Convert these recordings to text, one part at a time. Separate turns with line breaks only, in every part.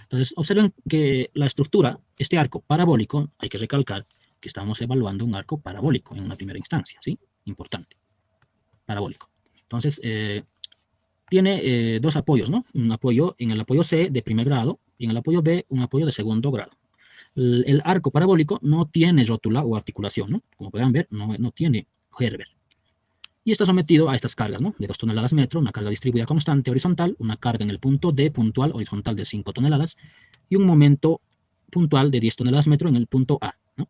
Entonces, observen que la estructura, este arco parabólico, hay que recalcar que estamos evaluando un arco parabólico en una primera instancia, ¿sí? Importante, parabólico. Entonces, tiene dos apoyos, ¿no? Un apoyo en el apoyo C de primer grado y en el apoyo B un apoyo de segundo grado. El arco parabólico no tiene rótula o articulación, ¿no? Como podrán ver, no tiene Gerber. Y está sometido a estas cargas, ¿no? De 2 toneladas metro, una carga distribuida constante horizontal, una carga en el punto D puntual horizontal de 5 toneladas y un momento puntual de 10 toneladas metro en el punto A, ¿no?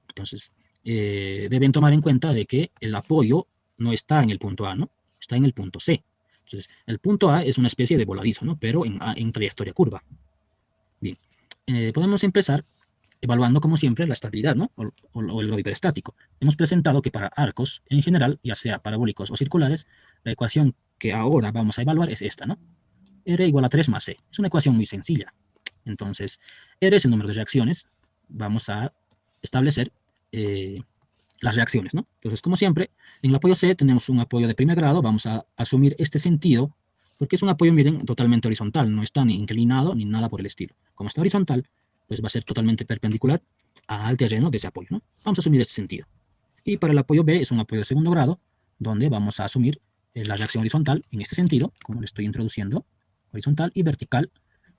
Entonces, deben tomar en cuenta de que el apoyo no está en el punto A, ¿no? Está en el punto C. Entonces, el punto A es una especie de voladizo, ¿no? Pero en trayectoria curva. Bien, podemos empezar evaluando, como siempre, la estabilidad, ¿no? O el lodo hiperestático. Hemos presentado que para arcos, en general, ya sea parabólicos o circulares, la ecuación que ahora vamos a evaluar es esta, ¿no? R igual a 3 más C. Es una ecuación muy sencilla. Entonces, R es el número de reacciones. Vamos a establecer las reacciones, ¿no? Entonces, como siempre, en el apoyo C tenemos un apoyo de primer grado. Vamos a asumir este sentido, porque es un apoyo, miren, totalmente horizontal. No está ni inclinado ni nada por el estilo. Como está horizontal, pues va a ser totalmente perpendicular al terreno de ese apoyo, ¿no? Vamos a asumir este sentido. Y para el apoyo B es un apoyo de segundo grado, donde vamos a asumir la reacción horizontal en este sentido, como le estoy introduciendo, horizontal y vertical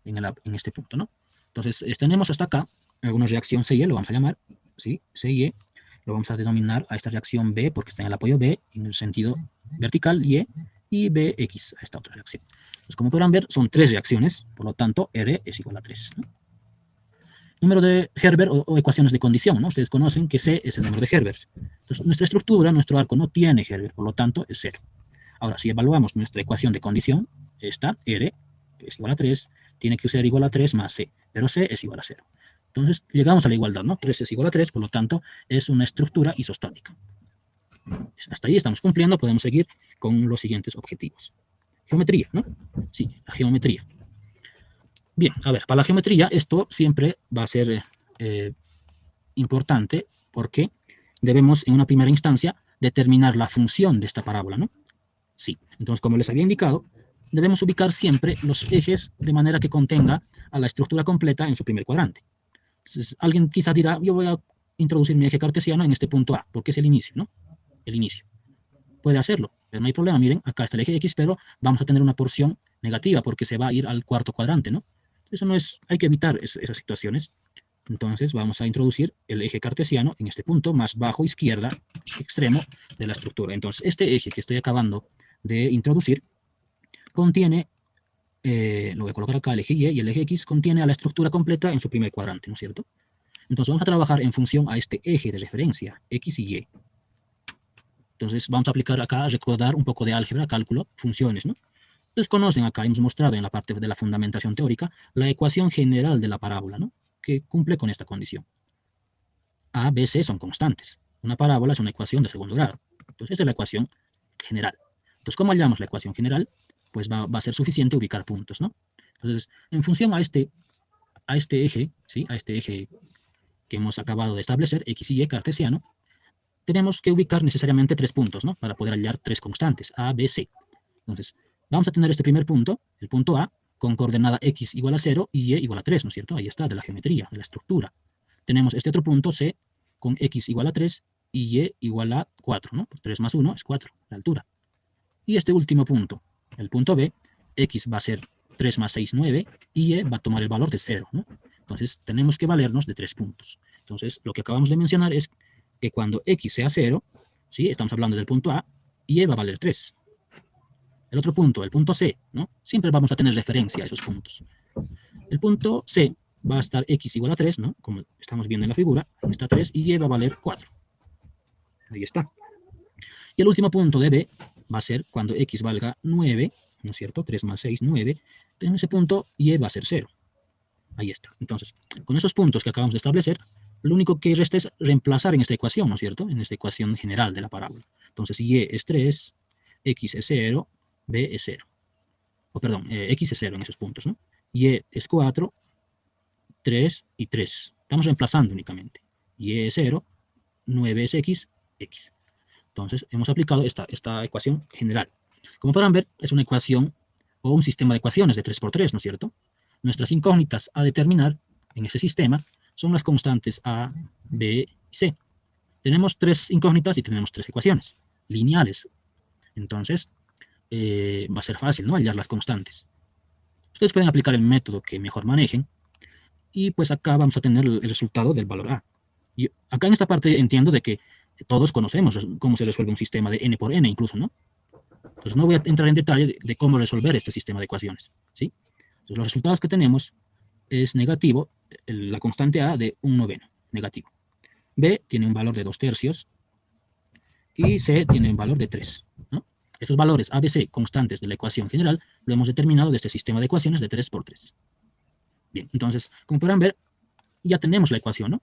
en este punto, ¿no? Entonces, tenemos hasta acá alguna reacción C y E, lo vamos a llamar, ¿sí? C y E, lo vamos a denominar a esta reacción B, porque está en el apoyo B, en el sentido vertical, y BX, a esta otra reacción. Entonces, como podrán ver, son 3 reacciones, por lo tanto, R es igual a 3, ¿no? Número de Gerber o ecuaciones de condición, ¿no? Ustedes conocen que C es el número de Gerber. Entonces, nuestra estructura, nuestro arco no tiene Gerber, por lo tanto, es 0. Ahora, si evaluamos nuestra ecuación de condición, esta, R, es igual a 3, tiene que ser igual a 3 más C, pero C es igual a 0. Entonces, llegamos a la igualdad, ¿no? 3 es igual a 3, por lo tanto, es una estructura isostática. Hasta ahí estamos cumpliendo, podemos seguir con los siguientes objetivos. Geometría, ¿no? Sí, la geometría. Bien, a ver, para la geometría esto siempre va a ser importante porque debemos en una primera instancia determinar la función de esta parábola, ¿no? Sí, entonces como les había indicado, debemos ubicar siempre los ejes de manera que contenga a la estructura completa en su primer cuadrante. Entonces, alguien quizá dirá, yo voy a introducir mi eje cartesiano en este punto A, porque es el inicio, ¿no? El inicio. Puede hacerlo, pero no hay problema, miren, acá está el eje X, pero vamos a tener una porción negativa porque se va a ir al cuarto cuadrante, ¿no? Eso no es, hay que evitar esas situaciones. Entonces vamos a introducir el eje cartesiano en este punto más bajo izquierda extremo de la estructura. Entonces este eje que estoy acabando de introducir contiene, lo voy a colocar acá, el eje Y, y el eje X contiene a la estructura completa en su primer cuadrante, ¿no es cierto? Entonces vamos a trabajar en función a este eje de referencia, X y Y. Entonces vamos a aplicar acá, a recordar un poco de álgebra, cálculo, funciones, ¿no? Entonces conocen acá, hemos mostrado en la parte de la fundamentación teórica, la ecuación general de la parábola, ¿no? Que cumple con esta condición. A, B, C son constantes. Una parábola es una ecuación de segundo grado. Entonces esta es la ecuación general. Entonces, ¿cómo hallamos la ecuación general? Pues va a ser suficiente ubicar puntos, ¿no? Entonces, en función a este eje, ¿sí? A este eje que hemos acabado de establecer, X y Y cartesiano, tenemos que ubicar necesariamente 3 puntos, ¿no? Para poder hallar 3 constantes, A, B, C. Entonces, vamos a tener este primer punto, el punto A, con coordenada X igual a 0 y Y igual a 3, ¿no es cierto? Ahí está, de la geometría, de la estructura. Tenemos este otro punto, C, con X igual a 3 y Y igual a 4, ¿no? 3 más 1 es 4, la altura. Y este último punto, el punto B, X va a ser 3 más 6, 9, y Y va a tomar el valor de 0, ¿no? Entonces, tenemos que valernos de 3 puntos. Entonces, lo que acabamos de mencionar es que cuando X sea 0, ¿sí? Estamos hablando del punto A, y Y va a valer 3. El otro punto, el punto C, ¿no? Siempre vamos a tener referencia a esos puntos. El punto C va a estar X igual a 3, ¿no? Como estamos viendo en la figura, está 3 y Y va a valer 4. Ahí está. Y el último punto de B va a ser cuando X valga 9, ¿no es cierto? 3 más 6, 9. En ese punto Y va a ser 0. Ahí está. Entonces, con esos puntos que acabamos de establecer, lo único que resta es reemplazar en esta ecuación, ¿no es cierto? En esta ecuación general de la parábola. Entonces, Y es 3, X es 0, B es 0. O perdón, X es 0 en esos puntos, ¿no? Y es 4, 3 y 3. Estamos reemplazando únicamente. Y es 0, 9 es X, X. Entonces, hemos aplicado esta ecuación general. Como podrán ver, es una ecuación o un sistema de ecuaciones de 3 por 3, ¿no es cierto? nuestras incógnitas a determinar en ese sistema son las constantes A, B y C. Tenemos 3 incógnitas y tenemos 3 ecuaciones lineales. Entonces, va a ser fácil, ¿no?, hallar las constantes. Ustedes pueden aplicar el método que mejor manejen, y pues acá vamos a tener el resultado del valor A. Y acá en esta parte entiendo de que todos conocemos cómo se resuelve un sistema de n por n incluso, ¿no? Entonces no voy a entrar en detalle de cómo resolver este sistema de ecuaciones, ¿sí? Entonces los resultados que tenemos es negativo, la constante A de 1/9, negativo. B tiene un valor de 2/3 y C tiene un valor de 3, ¿no? Estos valores A, B, C, constantes de la ecuación general, lo hemos determinado de este sistema de ecuaciones de 3 por 3. Bien, entonces, como podrán ver, ya tenemos la ecuación, ¿no?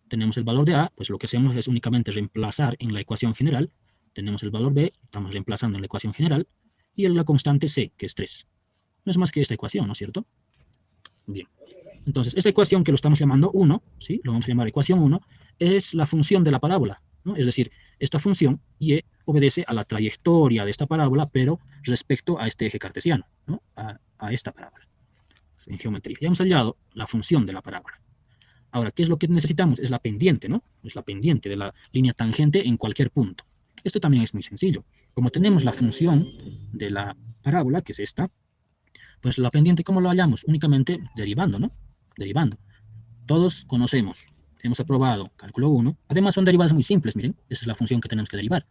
Tenemos el valor de A, pues lo que hacemos es únicamente reemplazar en la ecuación general. Tenemos el valor B, estamos reemplazando en la ecuación general, y la constante C, que es 3. No es más que esta ecuación, ¿no es cierto? Bien. Entonces, esta ecuación que lo estamos llamando 1, ¿sí?, lo vamos a llamar ecuación 1, es la función de la parábola, ¿no? Es decir, esta función y obedece a la trayectoria de esta parábola, pero respecto a este eje cartesiano, ¿no?, a esta parábola. En geometría. Ya hemos hallado la función de la parábola. Ahora, ¿qué es lo que necesitamos? Es la pendiente, ¿no? Es la pendiente de la línea tangente en cualquier punto. Esto también es muy sencillo. Como tenemos la función de la parábola, que es esta, pues la pendiente, ¿cómo lo hallamos? Únicamente derivando, ¿no? Derivando. Todos conocemos, hemos aprobado cálculo 1. Además son derivadas muy simples, miren. Esa es la función que tenemos que derivar.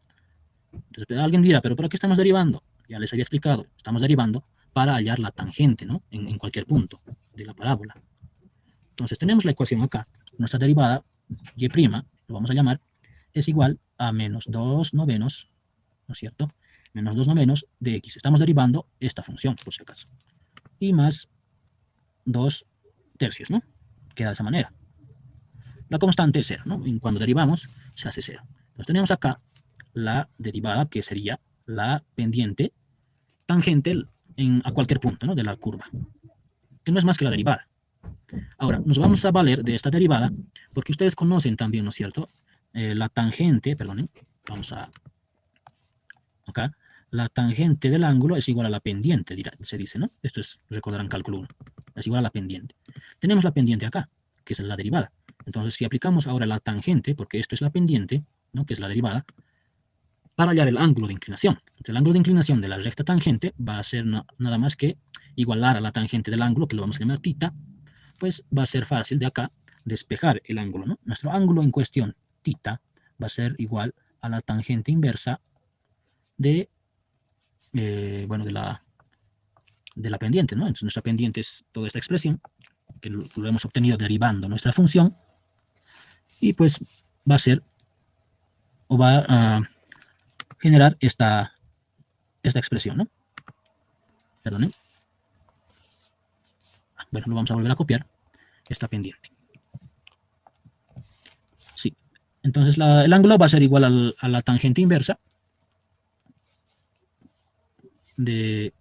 Entonces alguien dirá, ¿pero para qué estamos derivando? Ya les había explicado. Estamos derivando para hallar la tangente, ¿no?, en cualquier punto de la parábola. Entonces tenemos la ecuación acá. Nuestra derivada, y', lo vamos a llamar, es igual a menos 2 novenos, ¿no es cierto? Menos 2 novenos de x. Estamos derivando esta función, por si acaso. Y más 2 tercios, ¿no? Queda de esa manera. La constante es 0, ¿no? Y cuando derivamos, se hace 0. Entonces tenemos acá la derivada, que sería la pendiente tangente a cualquier punto, ¿no?, de la curva, que no es más que la derivada. Ahora, nos vamos a valer de esta derivada, porque ustedes conocen también, ¿no es cierto?, la tangente, perdonen, vamos a, acá, la tangente del ángulo es igual a la pendiente, se dice, ¿no? Esto es, recordarán cálculo 1, es igual a la pendiente. Tenemos la pendiente acá, que es la derivada. Entonces, si aplicamos ahora la tangente, porque esto es la pendiente, ¿no?, que es la derivada, para hallar el ángulo de inclinación. Entonces, el ángulo de inclinación de la recta tangente va a ser nada más que igualar a la tangente del ángulo, que lo vamos a llamar θ, pues va a ser fácil de acá despejar el ángulo, ¿no? Nuestro ángulo en cuestión, θ, va a ser igual a la tangente inversa de, bueno, de la pendiente, ¿no? Entonces nuestra pendiente es toda esta expresión, que lo hemos obtenido derivando nuestra función, y pues va a ser, o va a generar esta expresión, ¿no? Perdonen. Bueno, lo vamos a volver a copiar, esta pendiente. Sí. Entonces el ángulo va a ser igual a la tangente inversa de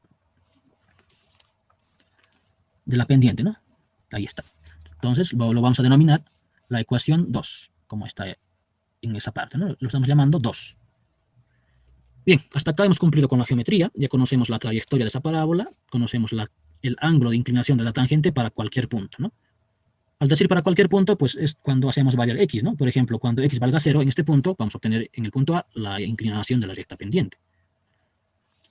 la pendiente, ¿no? Ahí está. Entonces lo vamos a denominar la ecuación 2, como está en esa parte, ¿no? Lo estamos llamando 2. Bien, hasta acá hemos cumplido con la geometría. Ya conocemos la trayectoria de esa parábola, conocemos el ángulo de inclinación de la tangente para cualquier punto, ¿no? Al decir para cualquier punto, pues es cuando hacemos variar x, ¿no? Por ejemplo, cuando x valga 0 en este punto, vamos a obtener en el punto A la inclinación de la recta pendiente.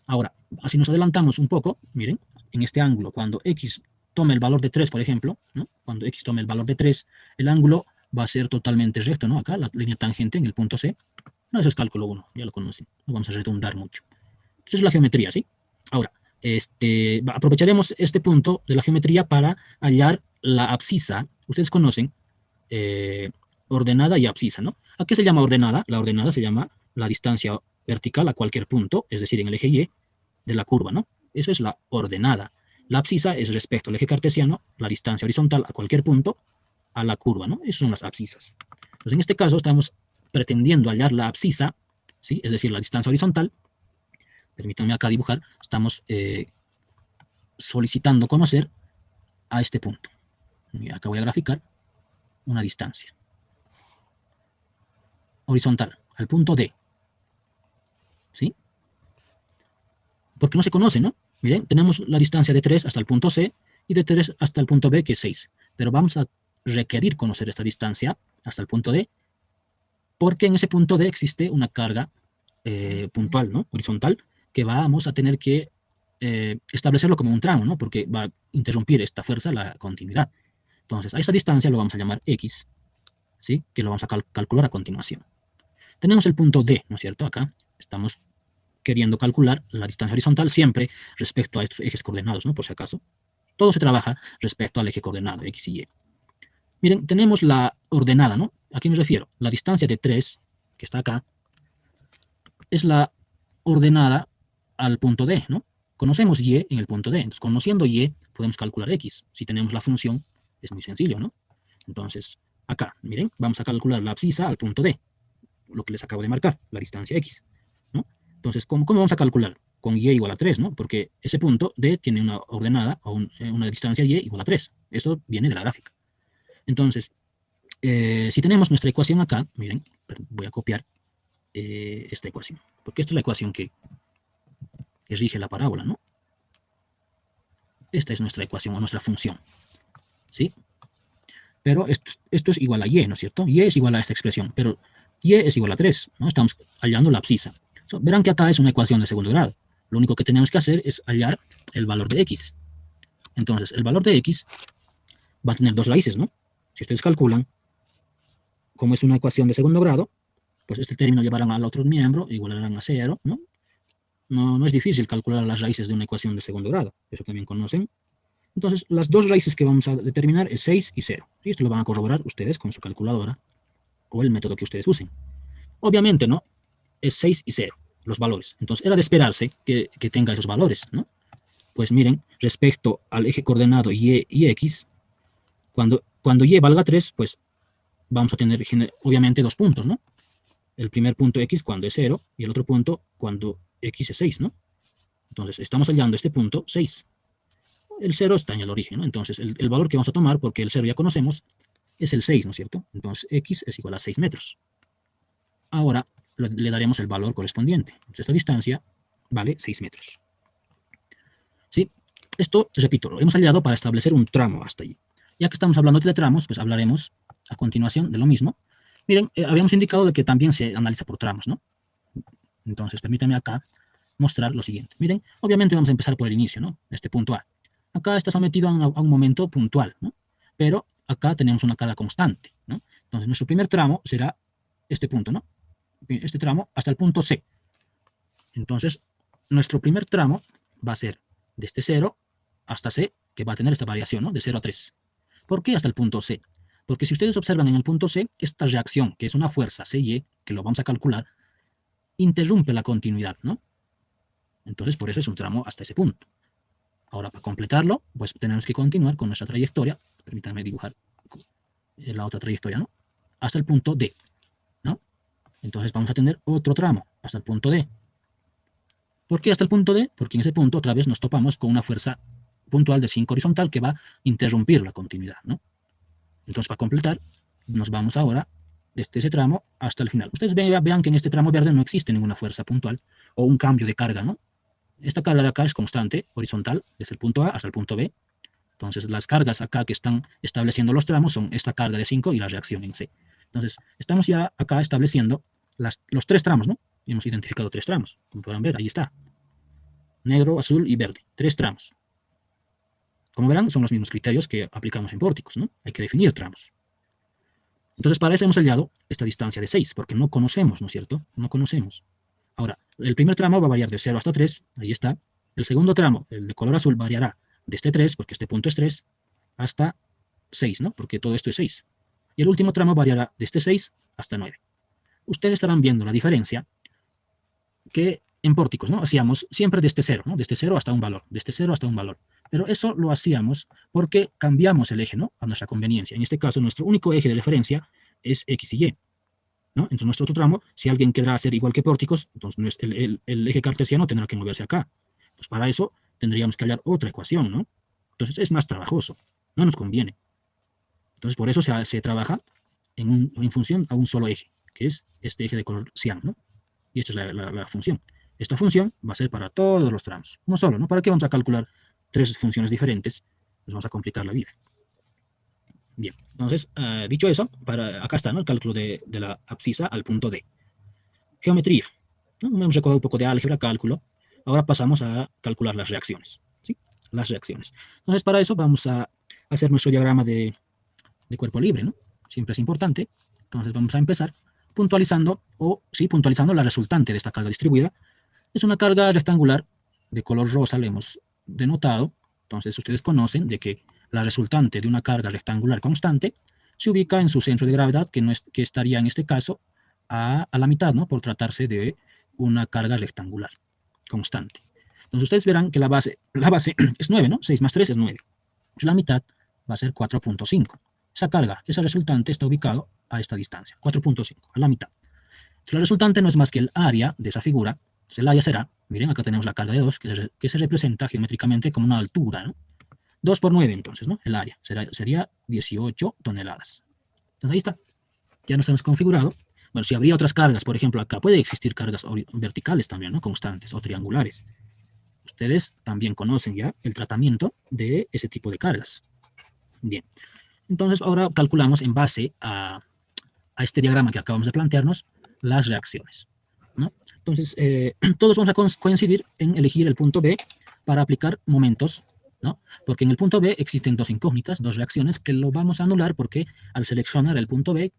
Ahora, así nos adelantamos un poco, miren, en este ángulo, cuando x tome el valor de 3, por ejemplo, ¿no? Cuando x tome el valor de 3, el ángulo va a ser totalmente recto, ¿no? Acá, la línea tangente en el punto C. No, eso es cálculo 1, ya lo conocen. No vamos a redundar mucho. Eso es la geometría, ¿sí? Ahora, aprovecharemos este punto de la geometría para hallar la abscisa. Ustedes conocen ordenada y abscisa, ¿no? ¿A qué se llama ordenada? La ordenada se llama la distancia vertical a cualquier punto, es decir, en el eje Y de la curva, ¿no? Eso es la ordenada. La abscisa es respecto al eje cartesiano, la distancia horizontal a cualquier punto a la curva, ¿no? Esas son las abscisas. Entonces, en este caso estamos pretendiendo hallar la abscisa, ¿sí?, es decir, la distancia horizontal. Permítanme acá dibujar. Estamos solicitando conocer a este punto. Y acá voy a graficar una distancia horizontal al punto D. ¿Sí? Porque no se conoce, ¿no? Miren, tenemos la distancia de 3 hasta el punto C y de 3 hasta el punto B, que es 6. Pero vamos a requerir conocer esta distancia hasta el punto D, porque en ese punto D existe una carga puntual, ¿no? Horizontal, que vamos a tener que establecerlo como un tramo, ¿no? Porque va a interrumpir esta fuerza la continuidad. Entonces, a esa distancia lo vamos a llamar X, ¿sí? Que lo vamos a calcular a continuación. Tenemos el punto D, ¿no es cierto? Acá estamos queriendo calcular la distancia horizontal siempre respecto a estos ejes coordenados, ¿no? Por si acaso. Todo se trabaja respecto al eje coordenado, X y Y. Miren, tenemos la ordenada, ¿no? ¿A qué me refiero? La distancia de 3, que está acá, es la ordenada al punto D, ¿no? Conocemos Y en el punto D. Entonces, conociendo Y, podemos calcular X. Si tenemos la función, es muy sencillo, ¿no? Entonces, acá, miren, vamos a calcular la abscisa al punto D, lo que les acabo de marcar, la distancia X, ¿no? Entonces, ¿cómo vamos a calcular? Con Y igual a 3, ¿no? Porque ese punto D tiene una ordenada o una distancia Y igual a 3. Eso viene de la gráfica. Entonces, si tenemos nuestra ecuación acá, miren, voy a copiar esta ecuación, porque esta es la ecuación que rige la parábola, ¿no? Esta es nuestra ecuación o nuestra función, ¿sí? Pero esto es igual a Y, ¿no es cierto? Y es igual a esta expresión, pero Y es igual a 3, ¿no? Estamos hallando la abscisa. Verán que acá es una ecuación de segundo grado. Lo único que tenemos que hacer es hallar el valor de X. Entonces, el valor de X va a tener dos raíces, ¿no? Si ustedes calculan, como es una ecuación de segundo grado, pues este término llevarán al otro miembro, igualarán a 0, ¿no? No es difícil calcular las raíces de una ecuación de segundo grado, eso también conocen. Entonces, las dos raíces que vamos a determinar es 6 y 0. Y esto lo van a corroborar ustedes con su calculadora o el método que ustedes usen. Obviamente, ¿no? Es 6 y 0, los valores. Entonces, era de esperarse que tenga esos valores, ¿no? Pues miren, respecto al eje coordenado Y y X, cuando Y valga 3, pues vamos a tener obviamente dos puntos, ¿no? El primer punto X cuando es 0 y el otro punto cuando X es 6, ¿no? Entonces, estamos hallando este punto 6. El 0 está en el origen, ¿no? Entonces, el valor que vamos a tomar, porque el 0 ya conocemos, es el 6, ¿no es cierto? Entonces, X es igual a 6 metros. Ahora le daremos el valor correspondiente. Entonces, esta distancia vale 6 metros. ¿Sí? Esto, repito, lo hemos hallado para establecer un tramo hasta allí. Ya que estamos hablando de tramos, pues hablaremos a continuación de lo mismo. Miren, habíamos indicado de que también se analiza por tramos, ¿no? Entonces, permítanme acá mostrar lo siguiente. Miren, obviamente vamos a empezar por el inicio, ¿no? Este punto A. Acá está sometido a un momento puntual, ¿no? Pero acá tenemos una carga constante, ¿no? Entonces, nuestro primer tramo será este punto, ¿no? Este tramo hasta el punto C. Entonces, nuestro primer tramo va a ser desde 0 hasta C, que va a tener esta variación, ¿no? De 0 a 3. ¿Por qué hasta el punto C? Porque si ustedes observan en el punto C, esta reacción, que es una fuerza CY, que lo vamos a calcular, interrumpe la continuidad, ¿no? Entonces, por eso es un tramo hasta ese punto. Ahora, para completarlo, pues tenemos que continuar con nuestra trayectoria. Permítanme dibujar la otra trayectoria, ¿no? Hasta el punto D, ¿no? Entonces vamos a tener otro tramo hasta el punto D. ¿Por qué hasta el punto D? Porque en ese punto otra vez nos topamos con una fuerza puntual de 5 horizontal que va a interrumpir la continuidad, ¿no? Entonces, para completar, nos vamos ahora desde ese tramo hasta el final. Ustedes vean que en este tramo verde no existe ninguna fuerza puntual o un cambio de carga, ¿no? Esta carga de acá es constante, horizontal, desde el punto A hasta el punto B. Entonces, las cargas acá que están estableciendo los tramos son esta carga de 5 y la reacción en C. Entonces, estamos ya acá estableciendo los tres tramos, ¿no? Hemos identificado tres tramos. Como podrán ver, ahí está. Negro, azul y verde. Tres tramos. Como verán, son los mismos criterios que aplicamos en pórticos, ¿no? Hay que definir tramos. Entonces, para eso hemos hallado esta distancia de 6, porque no conocemos, ¿no es cierto? No conocemos. Ahora, el primer tramo va a variar de 0 hasta 3, ahí está. El segundo tramo, el de color azul, variará desde 3, porque este punto es 3, hasta 6, ¿no? Porque todo esto es 6. Y el último tramo variará desde 6 hasta 9. Ustedes estarán viendo la diferencia que en pórticos, ¿no? Hacíamos siempre desde 0, ¿no? Desde 0 hasta un valor, desde 0 hasta un valor. Pero eso lo hacíamos porque cambiamos el eje, ¿no? A nuestra conveniencia. En este caso, nuestro único eje de referencia es X y Y, ¿no? Entonces, nuestro otro tramo, si alguien querrá hacer igual que pórticos, entonces el eje cartesiano tendrá que moverse acá. Pues para eso tendríamos que hallar otra ecuación, ¿no? Entonces, es más trabajoso, no nos conviene. Entonces, por eso se trabaja en función a un solo eje, que es este eje de color cian, ¿no? Y esta es la función. Esta función va a ser para todos los tramos, no solo, ¿no? ¿Para qué vamos a calcular tres funciones diferentes? Nos vamos a complicar la vida. Bien, entonces, dicho eso, acá está, ¿no?, el cálculo de la abscisa al punto D. Geometría, ¿no? Hemos recordado un poco de álgebra, cálculo. Ahora pasamos a calcular las reacciones, ¿sí? Las reacciones. Entonces, para eso vamos a hacer nuestro diagrama de cuerpo libre, ¿no? Siempre es importante. Entonces, vamos a empezar puntualizando, puntualizando la resultante de esta carga distribuida. Es una carga rectangular de color rosa, le hemos denotado. Entonces, ustedes conocen de que la resultante de una carga rectangular constante se ubica en su centro de gravedad, que estaría en este caso a la mitad, ¿no?, por tratarse de una carga rectangular constante. Entonces, ustedes verán que la base es 9, ¿no? 6 más 3 es 9. Pues la mitad va a ser 4.5. Esa carga, esa resultante está ubicado a esta distancia, 4.5, a la mitad. Entonces, la resultante no es más que el área de esa figura. Entonces, el área será, miren, acá tenemos la carga de 2, que se representa geométricamente como una altura, ¿no? 2 por 9, entonces, ¿no? El área sería 18 toneladas. Entonces, ahí está. Ya nos hemos configurado. Bueno, si habría otras cargas, por ejemplo, acá puede existir cargas verticales también, ¿no?, constantes o triangulares. Ustedes también conocen ya el tratamiento de ese tipo de cargas. Bien. Entonces, ahora calculamos en base a este diagrama que acabamos de plantearnos las reacciones, ¿no? Entonces, todos vamos a coincidir en elegir el punto B para aplicar momentos, ¿no? Porque en el punto B existen dos incógnitas, dos reacciones, que lo vamos a anular porque al seleccionar el punto B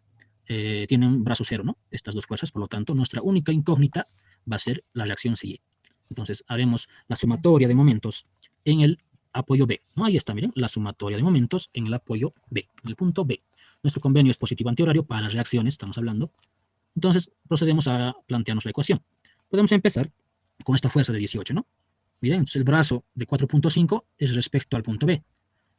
tiene un brazo cero, ¿no? Estas dos fuerzas, por lo tanto, nuestra única incógnita va a ser la reacción CY. Entonces, haremos la sumatoria de momentos en el apoyo B, ¿no? Ahí está, miren, la sumatoria de momentos en el apoyo B, en el punto B. Nuestro convenio es positivo antihorario para las reacciones, estamos hablando. Entonces, procedemos a plantearnos la ecuación. Podemos empezar con esta fuerza de 18, ¿no? Miren, entonces el brazo de 4.5 es respecto al punto B.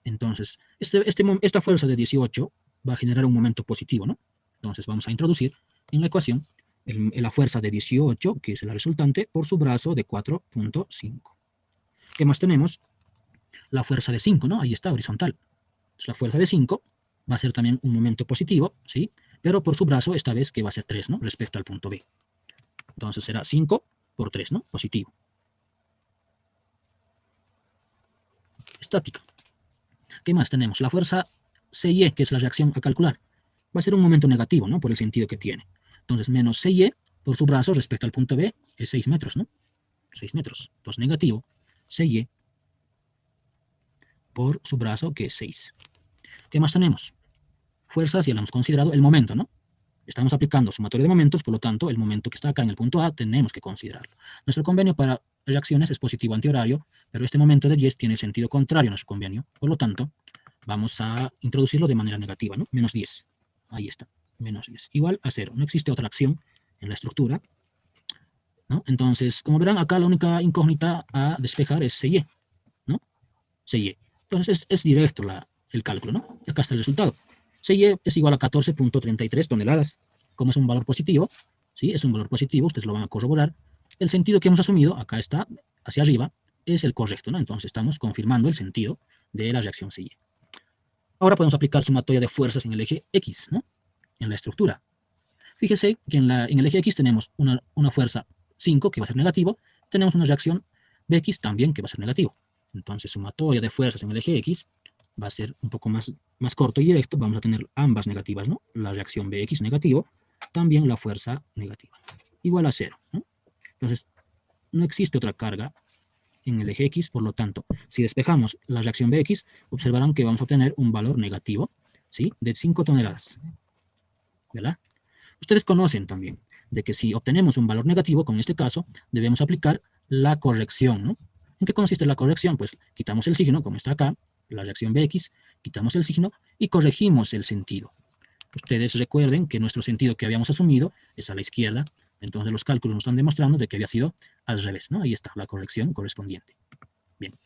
Entonces, esta fuerza de 18 va a generar un momento positivo, ¿no? Entonces, vamos a introducir en la ecuación la fuerza de 18, que es la resultante, por su brazo de 4.5. ¿Qué más tenemos? La fuerza de 5, ¿no? Ahí está, horizontal. Entonces, la fuerza de 5 va a ser también un momento positivo, ¿sí? Pero por su brazo, esta vez que va a ser 3, ¿no?, respecto al punto B. Entonces será 5 por 3, ¿no?, positivo. Estática. ¿Qué más tenemos? La fuerza CY, que es la reacción a calcular, va a ser un momento negativo, ¿no?, por el sentido que tiene. Entonces, menos CY por su brazo respecto al punto B es 6 metros, ¿no? 6 metros. Entonces, negativo CY por su brazo, que es 6. ¿Qué más tenemos? Fuerzas, ya lo hemos considerado, el momento, ¿no? Estamos aplicando sumatoria de momentos, por lo tanto, el momento que está acá en el punto A tenemos que considerarlo. Nuestro convenio para reacciones es positivo antihorario, pero este momento de 10 tiene sentido contrario a nuestro convenio. Por lo tanto, vamos a introducirlo de manera negativa, ¿no? Menos 10. Ahí está, menos 10. Igual a 0. No existe otra acción en la estructura, ¿no? Entonces, como verán, acá la única incógnita a despejar es CY, ¿no? CY. Entonces, es directo el cálculo, ¿no? Y acá está el resultado. CY es igual a 14.33 toneladas. Como es un valor positivo, ¿sí? Es un valor positivo, ustedes lo van a corroborar. El sentido que hemos asumido, acá está, hacia arriba, es el correcto, ¿no? Entonces estamos confirmando el sentido de la reacción CY. Ahora podemos aplicar sumatoria de fuerzas en el eje X, ¿no? En la estructura. Fíjese que en el eje X tenemos una fuerza 5, que va a ser negativo, tenemos una reacción Bx también, que va a ser negativo. Entonces, sumatoria de fuerzas en el eje X va a ser un poco más corto y directo. Vamos a tener ambas negativas, ¿no? La reacción Bx negativo, también la fuerza negativa, igual a 0, ¿no? Entonces, no existe otra carga en el eje X, por lo tanto, si despejamos la reacción Bx, observarán que vamos a obtener un valor negativo, ¿sí?, de 5 toneladas, ¿verdad? Ustedes conocen también de que si obtenemos un valor negativo, como en este caso, debemos aplicar la corrección, ¿no? ¿En qué consiste la corrección? Pues quitamos el signo, como está acá, la reacción Bx, quitamos el signo y corregimos el sentido. Ustedes recuerden que nuestro sentido que habíamos asumido es a la izquierda, entonces los cálculos nos están demostrando de que había sido al revés, ¿no? Ahí está la corrección correspondiente. Bien.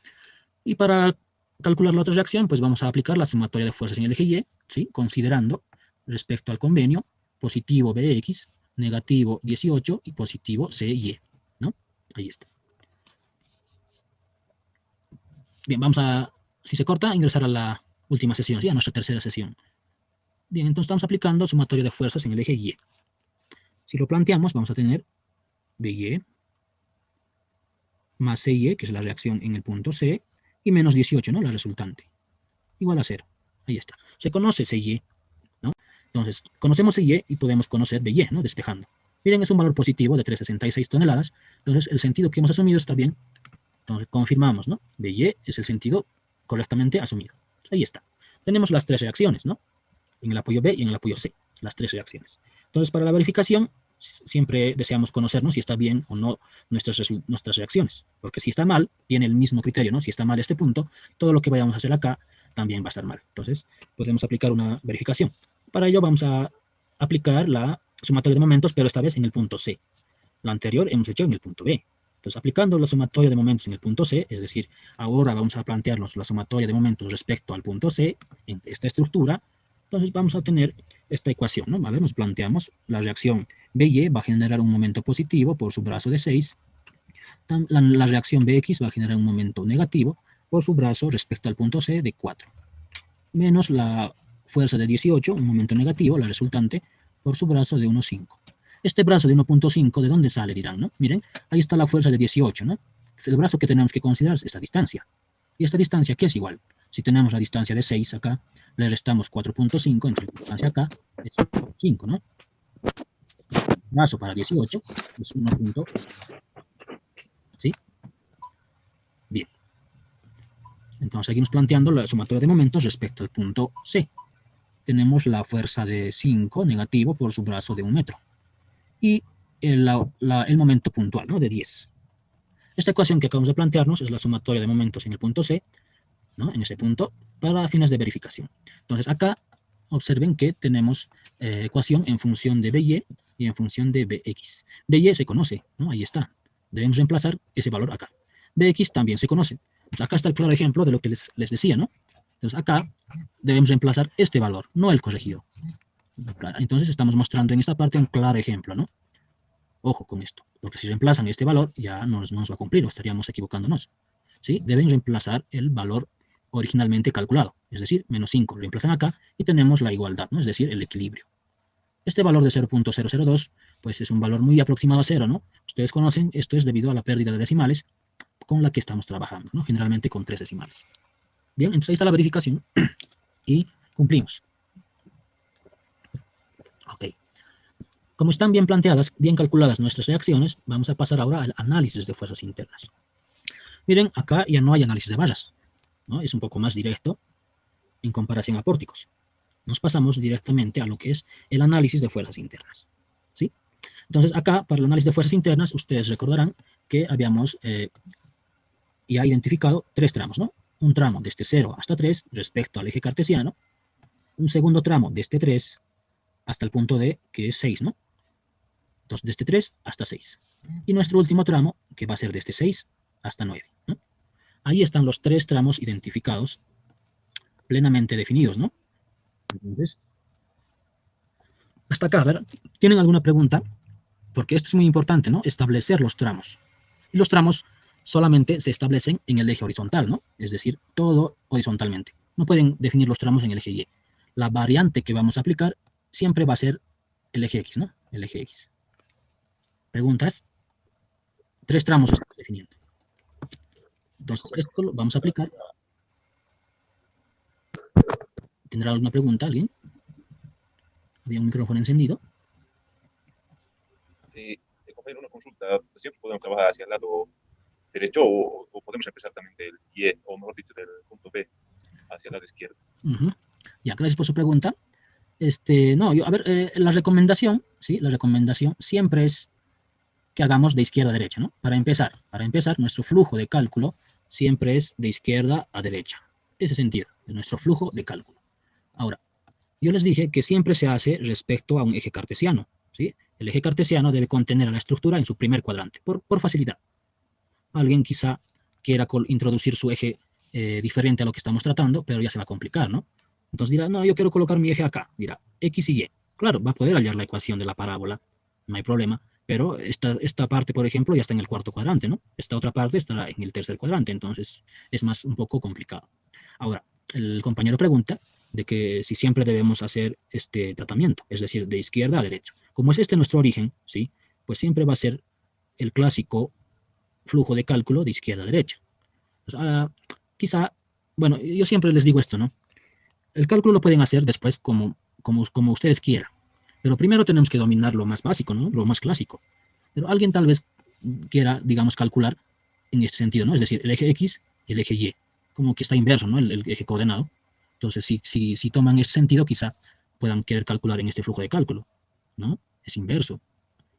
Y para calcular la otra reacción, pues vamos a aplicar la sumatoria de fuerzas en el eje Y, ¿sí?, considerando respecto al convenio positivo Bx, negativo 18 y positivo CY, ¿no? Ahí está. Bien, vamos a, si se corta, ingresar a la última sesión, ¿sí?, a nuestra tercera sesión. Bien, entonces estamos aplicando sumatoria de fuerzas en el eje Y. Si lo planteamos, vamos a tener BY más CY, que es la reacción en el punto C, y menos 18, ¿no?, la resultante. igual a 0. Ahí está. Se conoce CY, ¿no? Entonces, conocemos CY y podemos conocer BY, ¿no? Despejando. Miren, es un valor positivo de 366 toneladas. Entonces, el sentido que hemos asumido está bien. Entonces, confirmamos, ¿no? BY es el sentido correctamente asumido. Ahí está. Tenemos las tres reacciones, ¿no? En el apoyo B y en el apoyo C. Las tres reacciones. Entonces, para la verificación, siempre deseamos conocernos si está bien o no nuestras reacciones. Porque si está mal, tiene el mismo criterio, ¿no? Si está mal este punto, todo lo que vayamos a hacer acá también va a estar mal. Entonces, podemos aplicar una verificación. Para ello vamos a aplicar la sumatoria de momentos, pero esta vez en el punto C. La anterior hemos hecho en el punto B. Entonces, aplicando la sumatoria de momentos en el punto C, es decir, ahora vamos a plantearnos la sumatoria de momentos respecto al punto C, en esta estructura, entonces vamos a tener esta ecuación, ¿no? A ver, nos planteamos la reacción BY va a generar un momento positivo por su brazo de 6, la reacción BX va a generar un momento negativo por su brazo respecto al punto C de 4, menos la fuerza de 18, un momento negativo, la resultante, por su brazo de 1,5. Este brazo de 1,5, ¿de dónde sale? Dirán, ¿no? Miren, ahí está la fuerza de 18, ¿no? El brazo que tenemos que considerar es esta distancia. ¿Y esta distancia qué es igual? Si tenemos la distancia de 6 acá, le restamos 4,5 entre la distancia acá, es 5, ¿no? Brazo para 18 es 1,5. ¿Sí? Bien. Entonces seguimos planteando la sumatoria de momentos respecto al punto C. Tenemos la fuerza de 5 negativo por su brazo de 1 metro. Y el momento puntual, ¿no? De 10. Esta ecuación que acabamos de plantearnos es la sumatoria de momentos en el punto C, ¿no? En ese punto, para fines de verificación. Entonces acá observen que tenemos ecuación en función de BY y en función de BX. BY se conoce, ¿no? Ahí está. Debemos reemplazar ese valor acá. BX también se conoce. Pues acá está el claro ejemplo de lo que les decía, ¿no? Entonces acá debemos reemplazar este valor, no el corregido. Entonces estamos mostrando en esta parte un claro ejemplo, ¿no? Ojo con esto, porque si reemplazan este valor ya no nos va a cumplir o estaríamos equivocándonos. ¿Sí? Deben reemplazar el valor originalmente calculado, es decir, menos 5. Reemplazan acá y tenemos la igualdad, ¿no? Es decir, el equilibrio. Este valor de 0,002, pues es un valor muy aproximado a 0, ¿no? Ustedes conocen, esto es debido a la pérdida de decimales con la que estamos trabajando, ¿no? Generalmente con 3 decimales. Bien, entonces ahí está la verificación y cumplimos. Ok. Como están bien planteadas, bien calculadas nuestras reacciones, vamos a pasar ahora al análisis de fuerzas internas. Miren, acá ya no hay análisis de barras, ¿no? Es un poco más directo en comparación a pórticos. Nos pasamos directamente a lo que es el análisis de fuerzas internas, ¿sí? Entonces, acá, para el análisis de fuerzas internas, ustedes recordarán que habíamos ya identificado 3 tramos, ¿no? Un tramo desde 0 hasta 3 respecto al eje cartesiano, un segundo tramo desde 3 hasta el punto D, que es 6, ¿no? Entonces, desde 3 hasta 6. Y nuestro último tramo, que va a ser desde 6 hasta 9, ¿no? Ahí están los 3 tramos identificados, plenamente definidos, ¿no? Entonces, hasta acá, a ver, ¿tienen alguna pregunta? Porque esto es muy importante, ¿no? Establecer los tramos. Y los tramos solamente se establecen en el eje horizontal, ¿no? Es decir, todo horizontalmente. No pueden definir los tramos en el eje Y. La variante que vamos a aplicar siempre va a ser el eje X, ¿no? El eje X. ¿Preguntas? 3 tramos se están definiendo. Entonces, esto lo vamos a aplicar. ¿Tendrá alguna pregunta alguien? Había un micrófono encendido.
Compañero, una consulta. ¿Siempre podemos trabajar hacia el lado derecho o podemos empezar también del Y, o mejor dicho, del punto B hacia el lado izquierdo?
Ya, gracias por su pregunta. No, a ver, la recomendación, ¿sí? La recomendación siempre es que hagamos de izquierda a derecha, ¿no? Para empezar, nuestro flujo de cálculo siempre es de izquierda a derecha. Ese sentido, de nuestro flujo de cálculo. Ahora, yo les dije que siempre se hace respecto a un eje cartesiano, ¿sí? El eje cartesiano debe contener a la estructura en su primer cuadrante, por facilidad. Alguien quizá quiera introducir su eje diferente a lo que estamos tratando, pero ya se va a complicar, ¿no? Entonces dirá, no, yo quiero colocar mi eje acá. Dirá, X y Y. Claro, va a poder hallar la ecuación de la parábola, no hay problema, pero esta parte, por ejemplo, ya está en el cuarto cuadrante, ¿no? Esta otra parte estará en el tercer cuadrante, entonces es un poco complicado. Ahora, el compañero pregunta de que si siempre debemos hacer este tratamiento, es decir, de izquierda a derecha. Como es este nuestro origen, ¿sí? Pues siempre va a ser el clásico flujo de cálculo de izquierda a derecha. Pues, quizá, bueno, yo siempre les digo esto, ¿no? El cálculo lo pueden hacer después como ustedes quieran. Pero primero tenemos que dominar lo más básico, ¿no? Lo más clásico. Pero alguien tal vez quiera, digamos, calcular en este sentido, ¿no? Es decir, el eje X y el eje Y, como que está inverso, ¿no? El eje coordenado. Entonces, si toman ese sentido, quizá puedan querer calcular en este flujo de cálculo, ¿no? Es inverso.